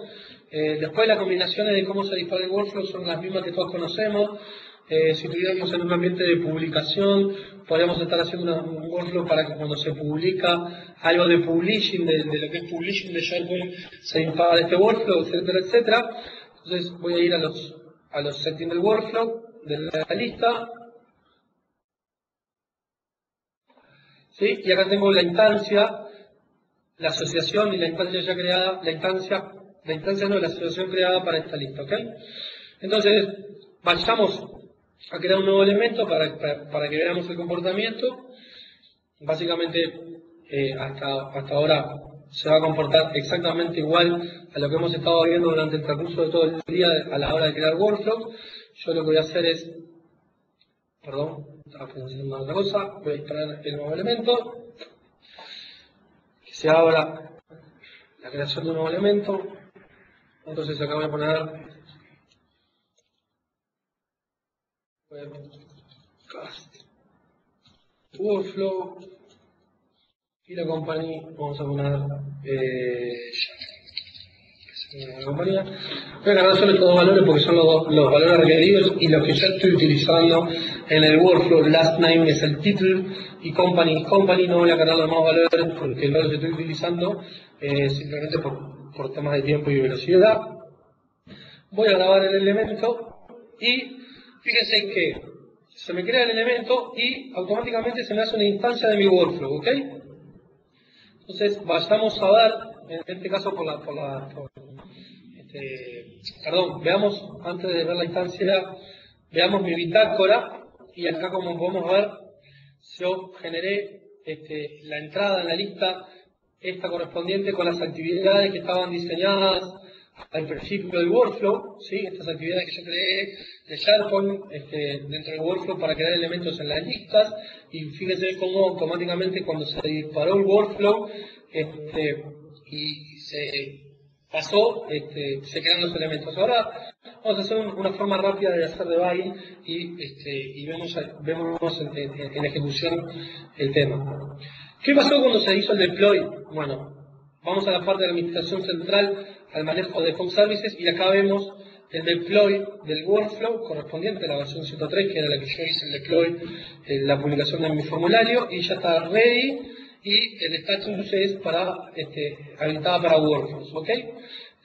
Después las combinaciones de cómo se dispara el workflow son las mismas que todos conocemos. Si estuviéramos en un ambiente de publicación, podríamos estar haciendo un workflow para que cuando se publica algo de publishing, de lo que es publishing de SharePoint, se dispara este workflow, etcétera, etcétera. Entonces voy a ir a los settings del workflow, de la lista. ¿Sí? Y acá tengo la instancia, la asociación y la instancia ya creada, la asociación creada para esta lista, ¿ok? Entonces, vayamos a crear un nuevo elemento para que veamos el comportamiento. Básicamente, hasta ahora se va a comportar exactamente igual a lo que hemos estado viendo durante el transcurso de todo el día a la hora de crear workflow. Yo lo que voy a hacer es, estaba pensando en otra cosa, voy a disparar el nuevo elemento, que se abra la creación de un nuevo elemento. Entonces acá voy a poner cast workflow y la company, vamos a poner la compañía. Voy a cargar solo estos dos valores porque son los valores requeridos y los que yo estoy utilizando en el workflow. Last name es el título y company es company. No voy a cargar los más valores porque no los estoy utilizando simplemente por temas de tiempo y velocidad. Voy a grabar el elemento y fíjense que se me crea el elemento y automáticamente se me hace una instancia de mi workflow, ¿ok? Entonces vayamos a ver, en este caso veamos, antes de ver la instancia, veamos mi bitácora, y acá como podemos ver, yo generé la entrada en la lista, esta correspondiente con las actividades que estaban diseñadas al principio del workflow, ¿sí? Estas actividades que yo creé de SharePoint dentro del workflow para crear elementos en las listas, y fíjense cómo automáticamente cuando se disparó el workflow y se pasó, se crean los elementos. Ahora vamos a hacer una forma rápida de hacer debugging y vemos en ejecución el tema. ¿Qué pasó cuando se hizo el deploy? Bueno, vamos a la parte de la administración central, al manejo de Home Services, y acá vemos el deploy del workflow correspondiente a la versión 103, que era la que yo hice el deploy, la publicación de mi formulario, y ya está ready, y el status es habilitada para workflows, ¿ok?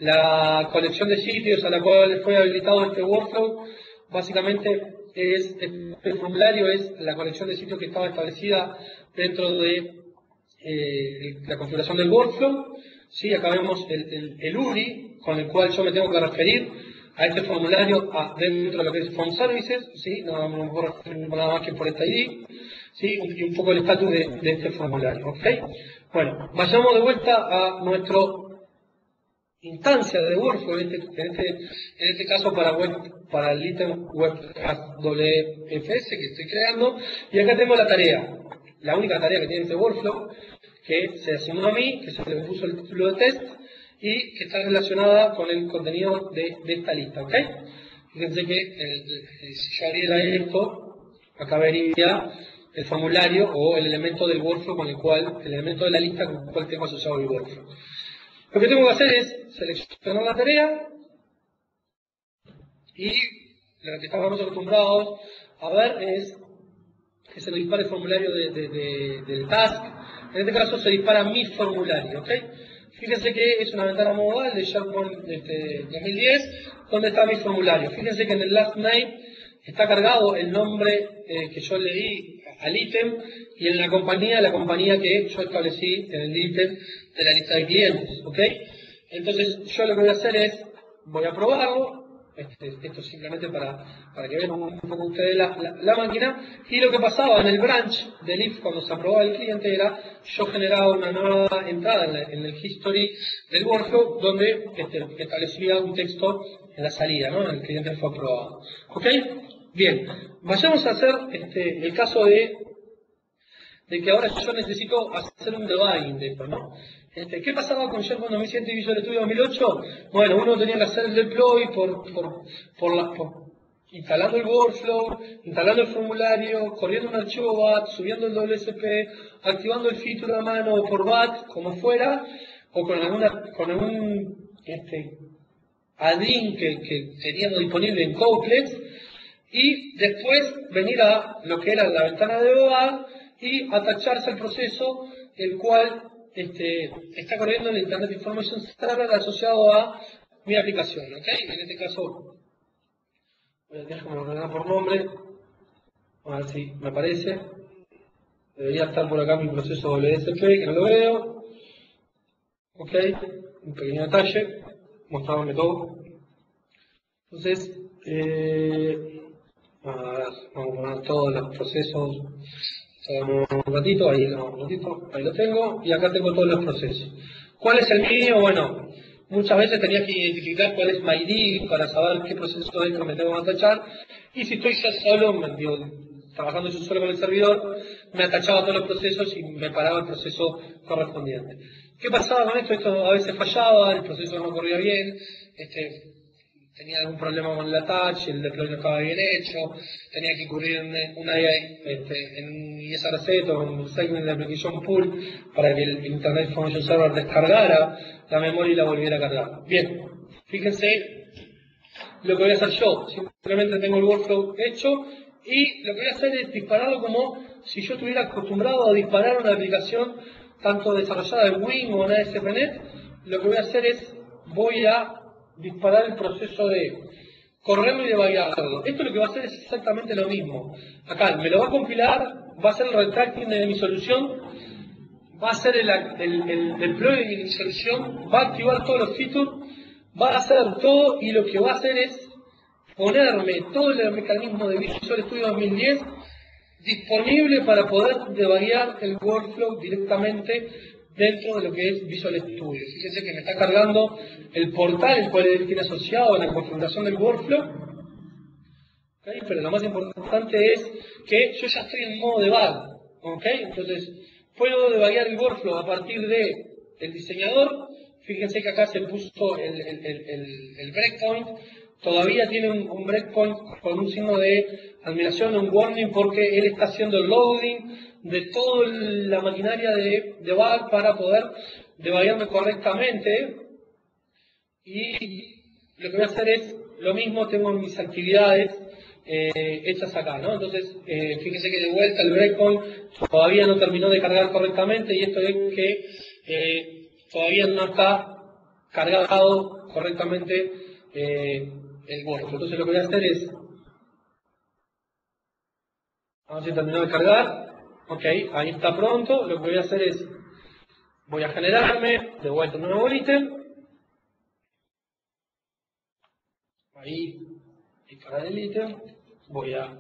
La colección de sitios a la cual fue habilitado este workflow, básicamente el formulario es la colección de sitios que estaba establecida dentro de la configuración del workflow. ¿Sí? Acá vemos el URI con el cual yo me tengo que referir a este formulario dentro de lo que es Form Services, ¿sí? No me borro nada más que por esta ID, ¿sí? Y un poco el estatus de este formulario, ¿ok? Bueno, vayamos de vuelta a nuestra instancia de workflow, en este caso para el ítem WebFS que estoy creando, y acá tengo la tarea, la única tarea que tiene este workflow, que se asignó a mí, que se le puso el título de test, y que está relacionada con el contenido de esta lista, ¿ok? Fíjense que si yo abriera esto, acá vería el formulario o el elemento del workflow el elemento de la lista con el cual tengo asociado el workflow. Lo que tengo que hacer es seleccionar la tarea y lo que estamos acostumbrados a ver es que se le dispara el formulario del task. En este caso se dispara mi formulario, ¿ok? Fíjense que es una ventana modal de SharePoint 2010, donde está mi formulario. Fíjense que en el last name está cargado el nombre que yo le di al ítem y en la compañía que yo establecí en el ítem de la lista de clientes, ¿ok? Entonces yo lo que voy a hacer es, voy a probarlo, esto simplemente para que vean un poco ustedes la máquina, y lo que pasaba en el branch del if cuando se aprobaba el cliente era, yo generaba una nueva entrada en el history del workflow donde establecía un texto en la salida, ¿no? El cliente fue aprobado. ¿Ok? Bien, vayamos a hacer el caso de que ahora yo necesito hacer un debugging de esto, ¿no? ¿Qué pasaba con SharePoint 2007 y Visual Studio 2008? Bueno, uno tenía que hacer el deploy instalando el workflow, instalando el formulario, corriendo un archivo BAT, subiendo el WSP, activando el feature a mano o por BAT, como fuera, o con algún add-in que teníamos disponible en Coplex, y después venir a lo que era la ventana de debug y atacharse al proceso, el cual está corriendo en el Internet Information Server asociado a mi aplicación, ¿ok? En este caso, déjame ordenar por nombre, a ver si me aparece. Debería estar por acá mi proceso WSP, que no lo veo. Ok, un pequeño detalle, mostrándome todo. Entonces, a ver, vamos a poner todos los procesos. Un ratito, ahí lo tengo, y acá tengo todos los procesos. ¿Cuál es el mío? Bueno, muchas veces tenía que identificar cuál es mi ID para saber qué proceso es que me tengo que atachar, y si estoy yo solo, trabajando yo solo con el servidor, me atachaba todos los procesos y me paraba el proceso correspondiente. ¿Qué pasaba con esto? Esto a veces fallaba, el proceso no corría bien, tenía algún problema con el attach, el deploy no estaba bien hecho, tenía que cubrir en un ISRC o un segment de application pool para que el Internet Information Server descargara la memoria y la volviera a cargar. Bien, fíjense lo que voy a hacer yo. Simplemente tengo el workflow hecho y lo que voy a hacer es dispararlo como si yo estuviera acostumbrado a disparar una aplicación tanto desarrollada en Wing o en ASP.NET. Lo que voy a hacer es, voy a disparar el proceso de correrlo y debuguearlo. Esto lo que va a hacer es exactamente lo mismo. Acá me lo va a compilar, va a hacer el retracting de mi solución, va a hacer el deploy de mi solución, va a activar todos los features, va a hacer todo, y lo que va a hacer es ponerme todo el mecanismo de Visual Studio 2010 disponible para poder debuguear el workflow directamente dentro de lo que es Visual Studio. Fíjense que me está cargando el portal, el cual él tiene asociado a la configuración del workflow. ¿Okay? Pero lo más importante es que yo ya estoy en modo debug. ¿Okay? Entonces, puedo debuguear el workflow a partir del diseñador. Fíjense que acá se puso el breakpoint. Todavía tiene un breakpoint con un signo de admiración, un warning, porque él está haciendo el loading de toda la maquinaria de debug para poder debuguearme correctamente. Y lo que voy a hacer es lo mismo, tengo mis actividades hechas acá, ¿no? Entonces, fíjense que de vuelta el breakpoint todavía no terminó de cargar correctamente, y esto es que todavía no está cargado correctamente el workflow. Entonces lo que voy a hacer es, vamos a ver si terminó de cargar. Ok, ahí está pronto. Lo que voy a hacer es, voy a generarme de vuelta un nuevo ítem. ahí picar el ítem, voy a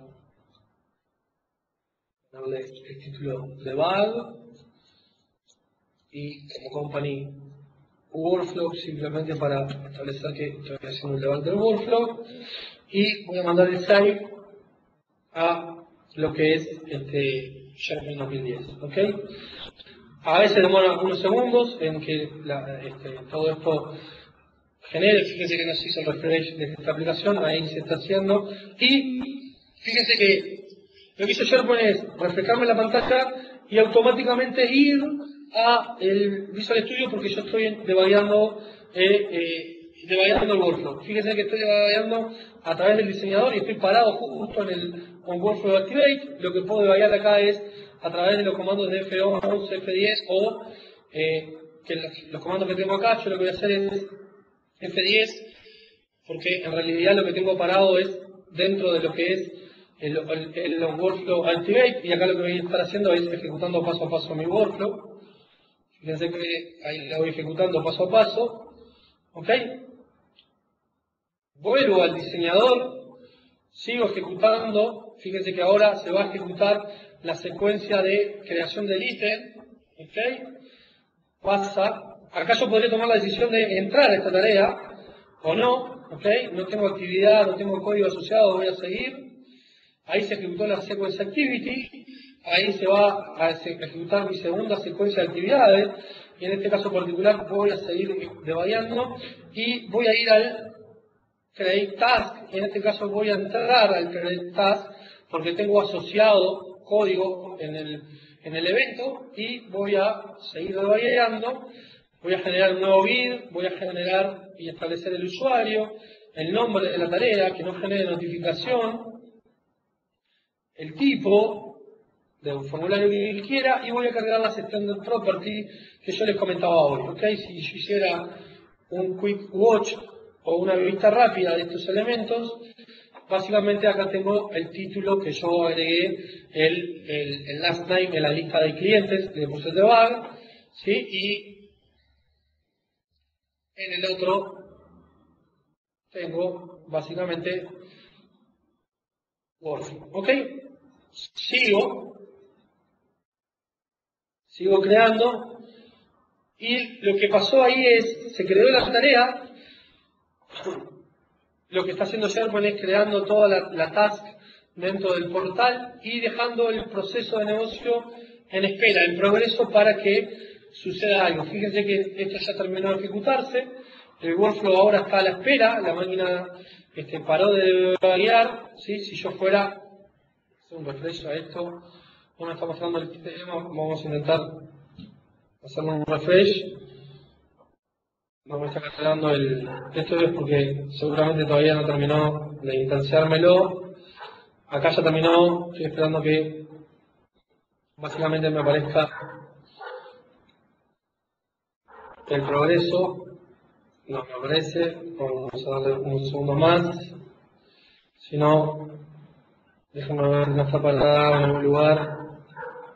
darle el título de bag y como company workflow simplemente para establecer que estoy haciendo un debug del workflow y voy a mandar el save a lo que es SharePoint 2010, ¿ok? A veces demora unos segundos en que todo esto genere. Fíjense que no se hizo el refresh de esta aplicación, ahí se está haciendo. Y fíjense que lo que hizo SharePoint es refrescarme la pantalla y automáticamente ir a el Visual Studio porque yo estoy debugueando el workflow. Fíjense que estoy debugueando a través del diseñador y estoy parado justo en el Workflow Activate. Lo que puedo debuguear acá es a través de los comandos de F11, F10 o que los comandos que tengo acá. Yo lo que voy a hacer es F10 porque en realidad lo que tengo parado es dentro de lo que es el Workflow Activate y acá lo que voy a estar haciendo es ejecutando paso a paso mi workflow. Fíjense que ahí la voy ejecutando paso a paso. ¿Ok? Vuelvo al diseñador, sigo ejecutando. Fíjense que ahora se va a ejecutar la secuencia de creación del ítem. ¿Ok? Pasa. Acá yo podría tomar la decisión de entrar a esta tarea o no. ¿Ok? No tengo actividad, no tengo código asociado, voy a seguir. Ahí se ejecutó la sequence activity. Ahí se va a ejecutar mi segunda secuencia de actividades y en este caso particular voy a seguir debugueando y voy a ir al create task y en este caso voy a entrar al create task porque tengo asociado código en el evento y voy a seguir debugueando. Voy a generar un nuevo bid, voy a generar y establecer el usuario, el nombre de la tarea, que no genere notificación, el tipo de un formulario que quiera y voy a cargar las standard property que yo les comentaba hoy. ¿Okay? Si yo hiciera un quick watch o una vista rápida de estos elementos, básicamente acá tengo el título que yo agregué, el last name en la lista de clientes, le puse de bag, ¿sí? Y en el otro tengo básicamente workflow. ¿Ok? Sigo creando y lo que pasó ahí es, se creó la tarea, lo que está haciendo SharePoint es creando toda la task dentro del portal y dejando el proceso de negocio en espera, en progreso para que suceda algo. Fíjense que esto ya terminó de ejecutarse, el workflow ahora está a la espera, la máquina paró de variar, ¿sí? Si yo fuera, hacer un refresh a esto, no me está mostrando el tema, vamos a intentar hacer un refresh. No me está cargando esto es porque seguramente todavía no terminó de instanciármelo. Acá ya terminó, estoy esperando que básicamente me aparezca el progreso. No me aparece, vamos a darle un segundo más. Si no, déjame ver si no está parada en algún lugar.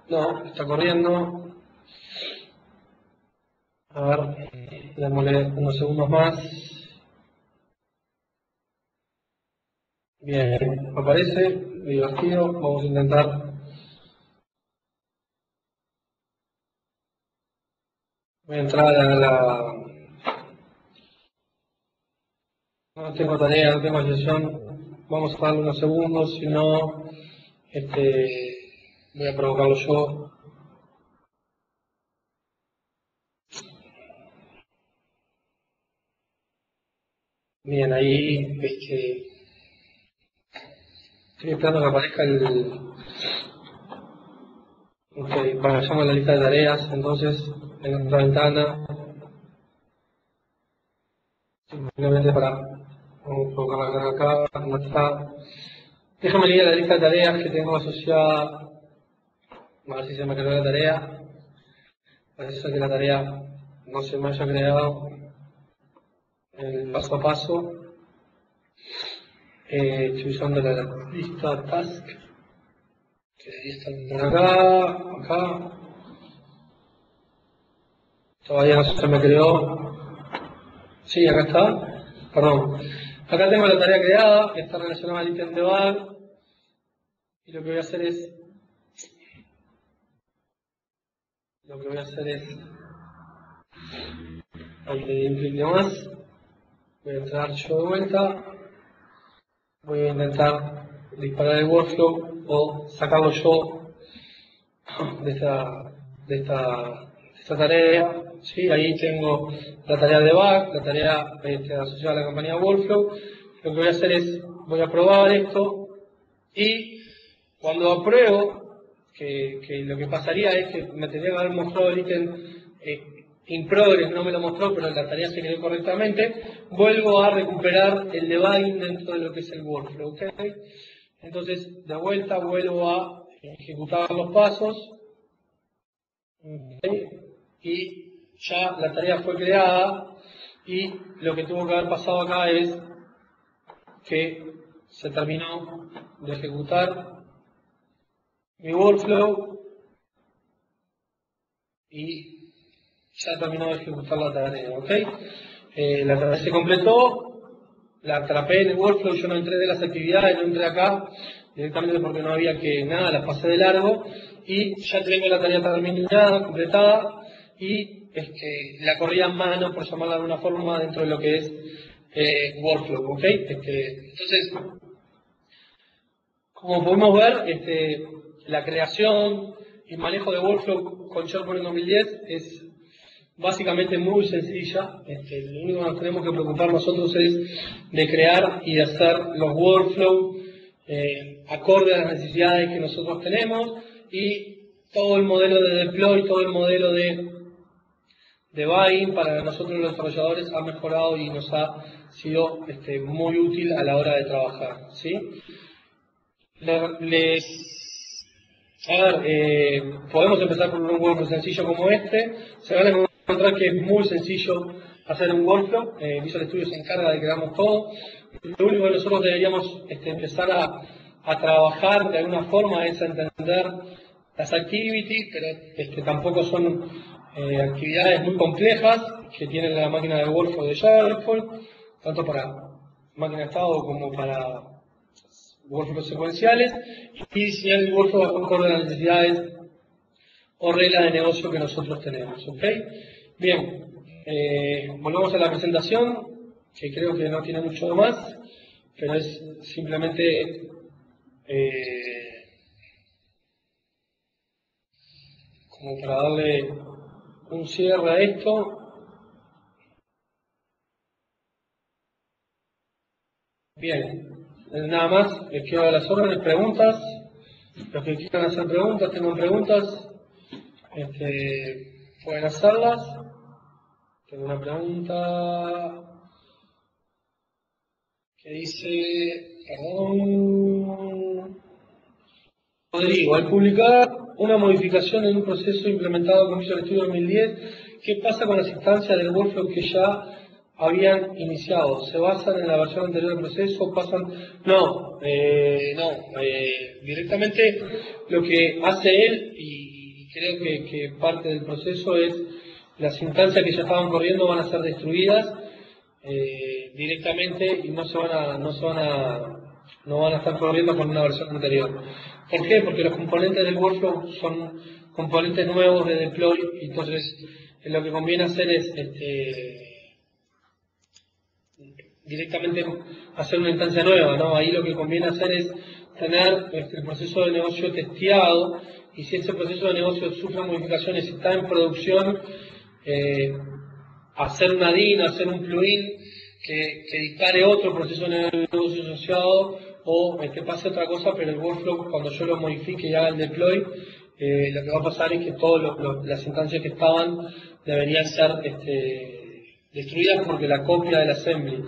No, está corriendo. A ver, démosle unos segundos más. Bien, aparece, divertido, vamos a intentar. Voy a entrar a la... No tengo tarea, no tengo sesión, vamos a darle unos segundos, si no, voy a provocarlo yo. Bien, ahí, estoy esperando que aparezca bueno, llamo a la lista de tareas, entonces, en otra ventana, simplemente vamos a colocar acá, no está. Déjame leer la lista de tareas que tengo asociada, a ver si se me creó la tarea. Parece ser que la tarea no se me haya creado el paso a paso. Estoy usando la lista task, que ahí está acá. Todavía no se me creó. Sí, acá está. Perdón. Acá tengo la tarea creada, que está relacionada al ítem debug, y lo que voy a hacer es antes de un clic de más, voy a entrar yo de vuelta, voy a intentar disparar el workflow o sacarlo yo de esta tarea. ¿Sí? Ahí tengo la tarea de debug, la tarea asociada a la campaña workflow. Lo que voy a hacer es, voy a probar esto y cuando apruebo, que lo que pasaría es que me tendría que haber mostrado el ítem in progress, no me lo mostró, pero la tarea se quedó correctamente, vuelvo a recuperar el debugging dentro de lo que es el workflow. ¿Okay? Entonces, de vuelta vuelvo a ejecutar los pasos. ¿Okay? Y ya la tarea fue creada y lo que tuvo que haber pasado acá es que se terminó de ejecutar mi workflow y ya terminó de ejecutar la tarea. ¿Ok? La tarea se completó, la atrapé en el workflow, yo no entré de las actividades, no entré acá directamente porque no había que nada, las pasé de largo y ya tengo la tarea terminada, completada y la corría a mano, por llamarla de alguna forma, dentro de lo que es workflow. ¿Ok? Entonces, como podemos ver, la creación y manejo de workflow con SharePoint en 2010 es básicamente muy sencilla. Lo único que nos tenemos que preocupar nosotros es de crear y de hacer los workflows acorde a las necesidades que nosotros tenemos, y todo el modelo de deploy, todo el modelo de debugging para nosotros los desarrolladores ha mejorado y nos ha sido muy útil a la hora de trabajar. ¿Sí? Podemos empezar por un workflow sencillo como este. Se van a encontrar que es muy sencillo hacer un workflow. Visual Studio se encarga de que hagamos todo. Lo único que nosotros deberíamos empezar a trabajar de alguna forma es a entender las activities, pero tampoco son actividades muy complejas que tiene la máquina de workflow de SharePoint, tanto para máquina de estado como para workflows secuenciales, y diseñar el workflow acorde a las necesidades o reglas de negocio que nosotros tenemos. ¿Ok? Bien, volvemos a la presentación, que creo que no tiene mucho más, pero es simplemente como para darle un cierre a esto. Bien, nada más, les quedo a las órdenes, preguntas. Los que quieran hacer preguntas, tengan preguntas, pueden hacerlas. Tengo una pregunta que dice, perdón, Rodrigo, al publicar una modificación en un proceso implementado con Visual Studio 2010, ¿qué pasa con las instancias del workflow que ya habían iniciado? ¿Se basan en la versión anterior del proceso? ¿Pasan? No, directamente lo que hace él, y creo que parte del proceso es, las instancias que ya estaban corriendo van a ser destruidas directamente y no van a estar corriendo con una versión anterior. ¿Por qué? Porque los componentes del workflow son componentes nuevos de deploy, y entonces lo que conviene hacer es directamente hacer una instancia nueva, ¿no? Ahí lo que conviene hacer es tener el proceso de negocio testeado, y si ese proceso de negocio sufre modificaciones y está en producción, hacer una DIN, hacer un plugin que dispare otro proceso de negocio asociado, o que pase otra cosa, pero el workflow, cuando yo lo modifique y haga el deploy, lo que va a pasar es que todas las instancias que estaban deberían ser destruidas, porque la copia del assembly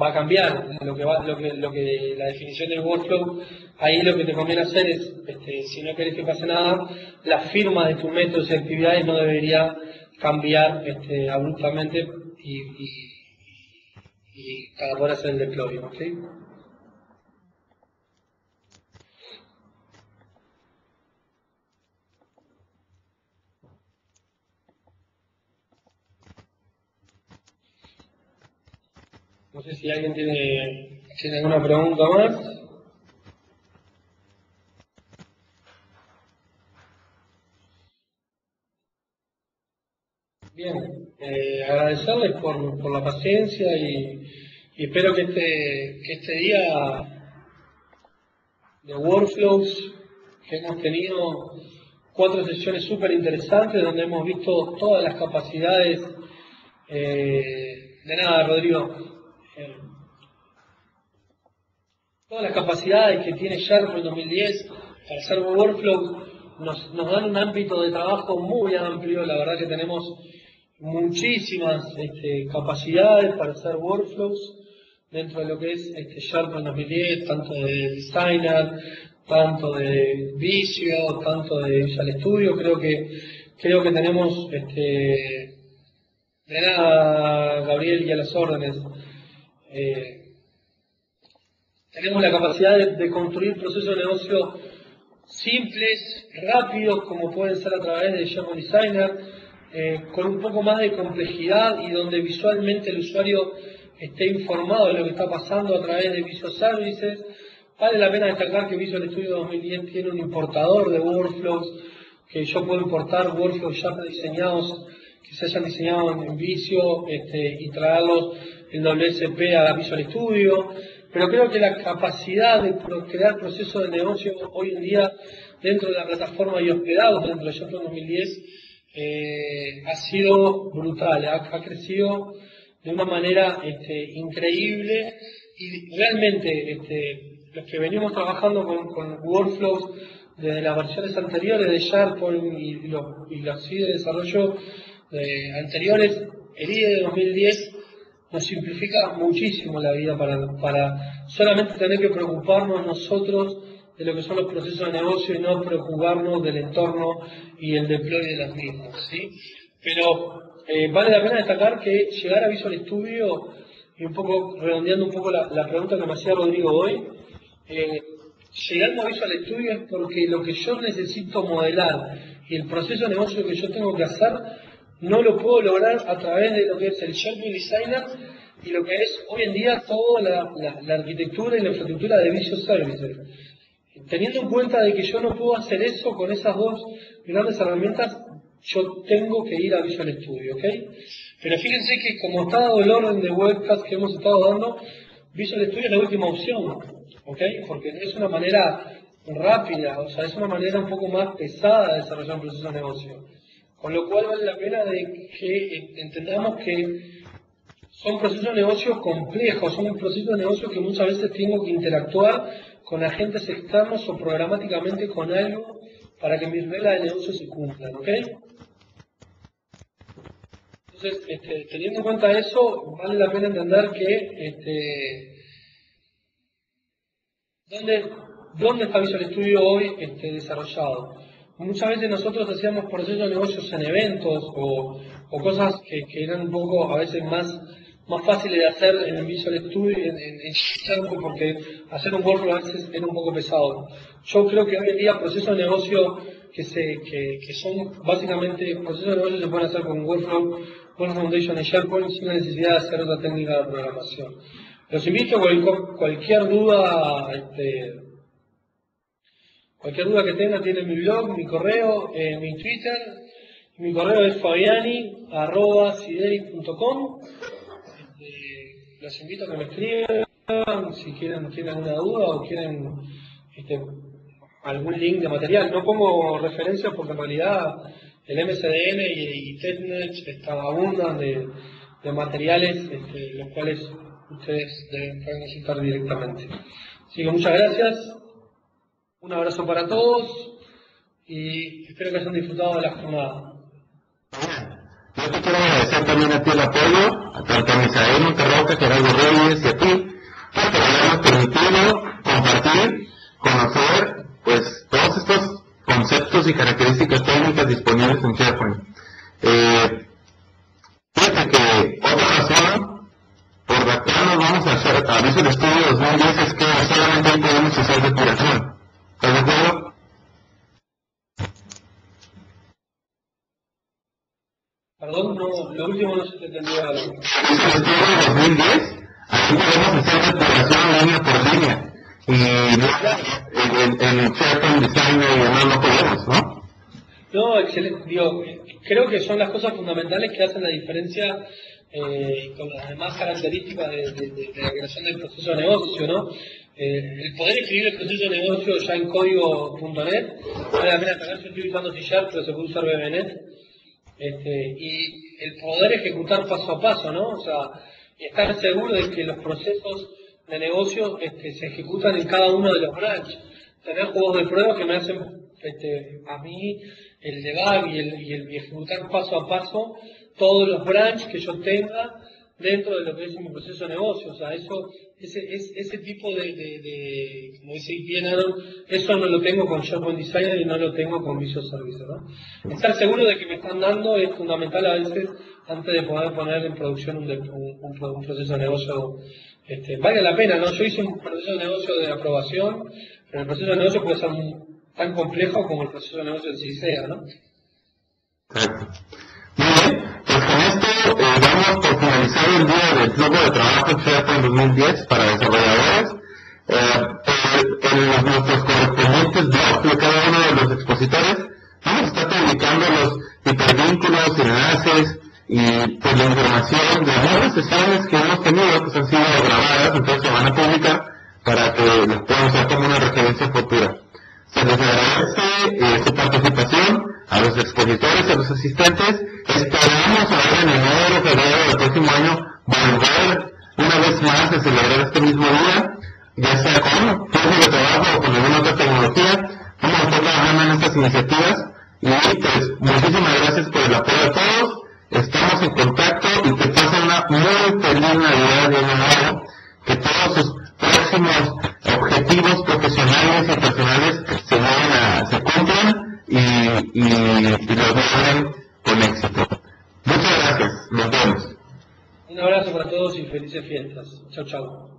va a cambiar. La definición del workflow, ahí lo que te conviene hacer es, si no querés que pase nada, la firma de tus métodos y actividades no debería cambiar abruptamente y para poder hacer el deploy. ¿Ok? No sé si alguien tiene alguna pregunta más. Bien, agradecerles por la paciencia y espero que este día de workflows que hemos tenido 4 sesiones súper interesantes donde hemos visto todas las capacidades de nada, Rodrigo. Todas las capacidades que tiene SharePoint 2010 para hacer workflows nos dan un ámbito de trabajo muy amplio. La verdad que tenemos muchísimas capacidades para hacer workflows dentro de lo que es SharePoint 2010, tanto de Designer, tanto de Visio, tanto de Visual Studio. Creo que tenemos de nada, Gabriel, y a las órdenes. Tenemos la capacidad de construir procesos de negocio simples, rápidos, como pueden ser a través de SharePoint Designer, con un poco más de complejidad y donde visualmente el usuario esté informado de lo que está pasando a través de Visual Services. Vale la pena destacar que Visual Studio 2010 tiene un importador de workflows, que yo puedo importar workflows ya prediseñados, que se hayan diseñado en Visio y traerlos en WSP a Visual Studio. Pero creo que la capacidad de crear procesos de negocio hoy en día dentro de la plataforma y hospedados dentro de SharePoint 2010 ha sido brutal, ha crecido de una manera increíble y realmente los que venimos trabajando con workflows desde las versiones anteriores de SharePoint y los de desarrollo anteriores, el IDE de 2010 nos simplifica muchísimo la vida para solamente tener que preocuparnos nosotros de lo que son los procesos de negocio y no preocuparnos del entorno y el deploy de los mismos, ¿sí? Pero vale la pena destacar que llegar a Visual Studio, y un poco redondeando un poco la pregunta que me hacía Rodrigo hoy, llegando a Visual Studio es porque lo que yo necesito modelar y el proceso de negocio que yo tengo que hacer no lo puedo lograr a través de lo que es el SharePoint Designer y lo que es hoy en día toda la arquitectura y la infraestructura de Visual Services. Teniendo en cuenta de que yo no puedo hacer eso con esas dos grandes herramientas, yo tengo que ir a Visual Studio, ¿ok? Pero fíjense que como está dado el orden de webcast que hemos estado dando, Visual Studio es la última opción, ¿ok? Porque no es una manera rápida, o sea, es una manera un poco más pesada de desarrollar un proceso de negocio. Con lo cual vale la pena de que entendamos que son procesos de negocio complejos, son procesos de negocio que muchas veces tengo que interactuar con agentes externos o programáticamente con algo para que mis reglas de negocio se cumplan, ¿ok? Entonces, teniendo en cuenta eso, vale la pena entender que ¿dónde está Visual Studio hoy desarrollado? Muchas veces nosotros hacíamos procesos de negocios en eventos o cosas que eran un poco a veces más fáciles de hacer en Visual Studio, en SharePoint, porque hacer un workflow a veces era un poco pesado. Yo creo que hoy en día procesos de negocio que son básicamente procesos de negocio se pueden hacer con Workflow Foundation en SharePoint sin la necesidad de hacer otra técnica de programación. Los invito a cualquier duda. Cualquier duda que tengan, tienen mi blog, mi correo, mi Twitter. Mi correo es fabiani@sideri.com. Los invito a que me escriban si tienen alguna duda o quieren algún link de material. No pongo referencias porque en realidad el MSDN y TechNet abundan de materiales los cuales ustedes pueden consultar directamente. Así que muchas gracias. Un abrazo para todos y espero que hayan disfrutado de la jornada. Yo te quiero agradecer también a ti el apoyo, tanto a Misael Monterroca, Gerardo Reyes y a ti, porque nos hemos permitido compartir, conocer, pues, todos estos conceptos y características técnicas disponibles en SharePoint. Fíjate que otra razón por la cual nos vamos a Visual Studio 2010 es que solamente ahí podemos hacer depuración. ¿Estás de acuerdo? Perdón, no, lo último no se te entendió. Visual Studio 2010, ahí podemos hacer exploración línea por línea. Y en SharePoint Designer y demás no podemos, ¿no? No, excelente. Digo, creo que son las cosas fundamentales que hacen la diferencia con las demás características de la creación del proceso de negocio, ¿no? El poder escribir el proceso de negocio ya en código.net, vale la pena saber, yo estoy usando C#, pero se puede usar VB.NET, y el poder ejecutar paso a paso, ¿no? O sea, estar seguro de que los procesos de negocio se ejecutan en cada uno de los branches. Tener juegos de prueba que me hacen a mí el debug y el ejecutar paso a paso todos los branches que yo tenga dentro de lo que es mi proceso de negocio. O sea, ese tipo de como dice bien Aaron, eso no lo tengo con SharePoint Designer y no lo tengo con Visual Service, ¿no? Estar seguro de que me están dando es fundamental a veces antes de poder poner en producción un proceso de negocio. Vale la pena, ¿no? Yo hice un proceso de negocio de aprobación, pero el proceso de negocio puede ser tan complejo como el proceso de negocio del CICEA, ¿no? Correcto. Muy bien, pues con esto vamos por finalizar el día del flujo de trabajo en SharePoint 2010 para desarrolladores. En nuestros correspondientes blogs de cada uno de los expositores vamos a estar publicando los hipervínculos, enlaces y pues la información de algunas sesiones que hemos tenido, que han sido grabadas, entonces se van a publicar para que las puedan usar como una referencia futura. Se les agradece su participación a los expositores, a los asistentes. Esperamos ahora en enero, febrero del próximo año volver una vez más a celebrar este mismo día, ya sea con flujo de trabajo o con alguna otra tecnología. Vamos a estar trabajando en estas iniciativas y pues muchísimas gracias por el apoyo de todos. Estamos en contacto y que pasen una muy feliz Navidad de Año Nuevo, que todos sus próximos objetivos profesionales y personales se cumplan y los logren con éxito. Muchas gracias, nos vemos. Un abrazo para todos y felices fiestas. Chau, chau.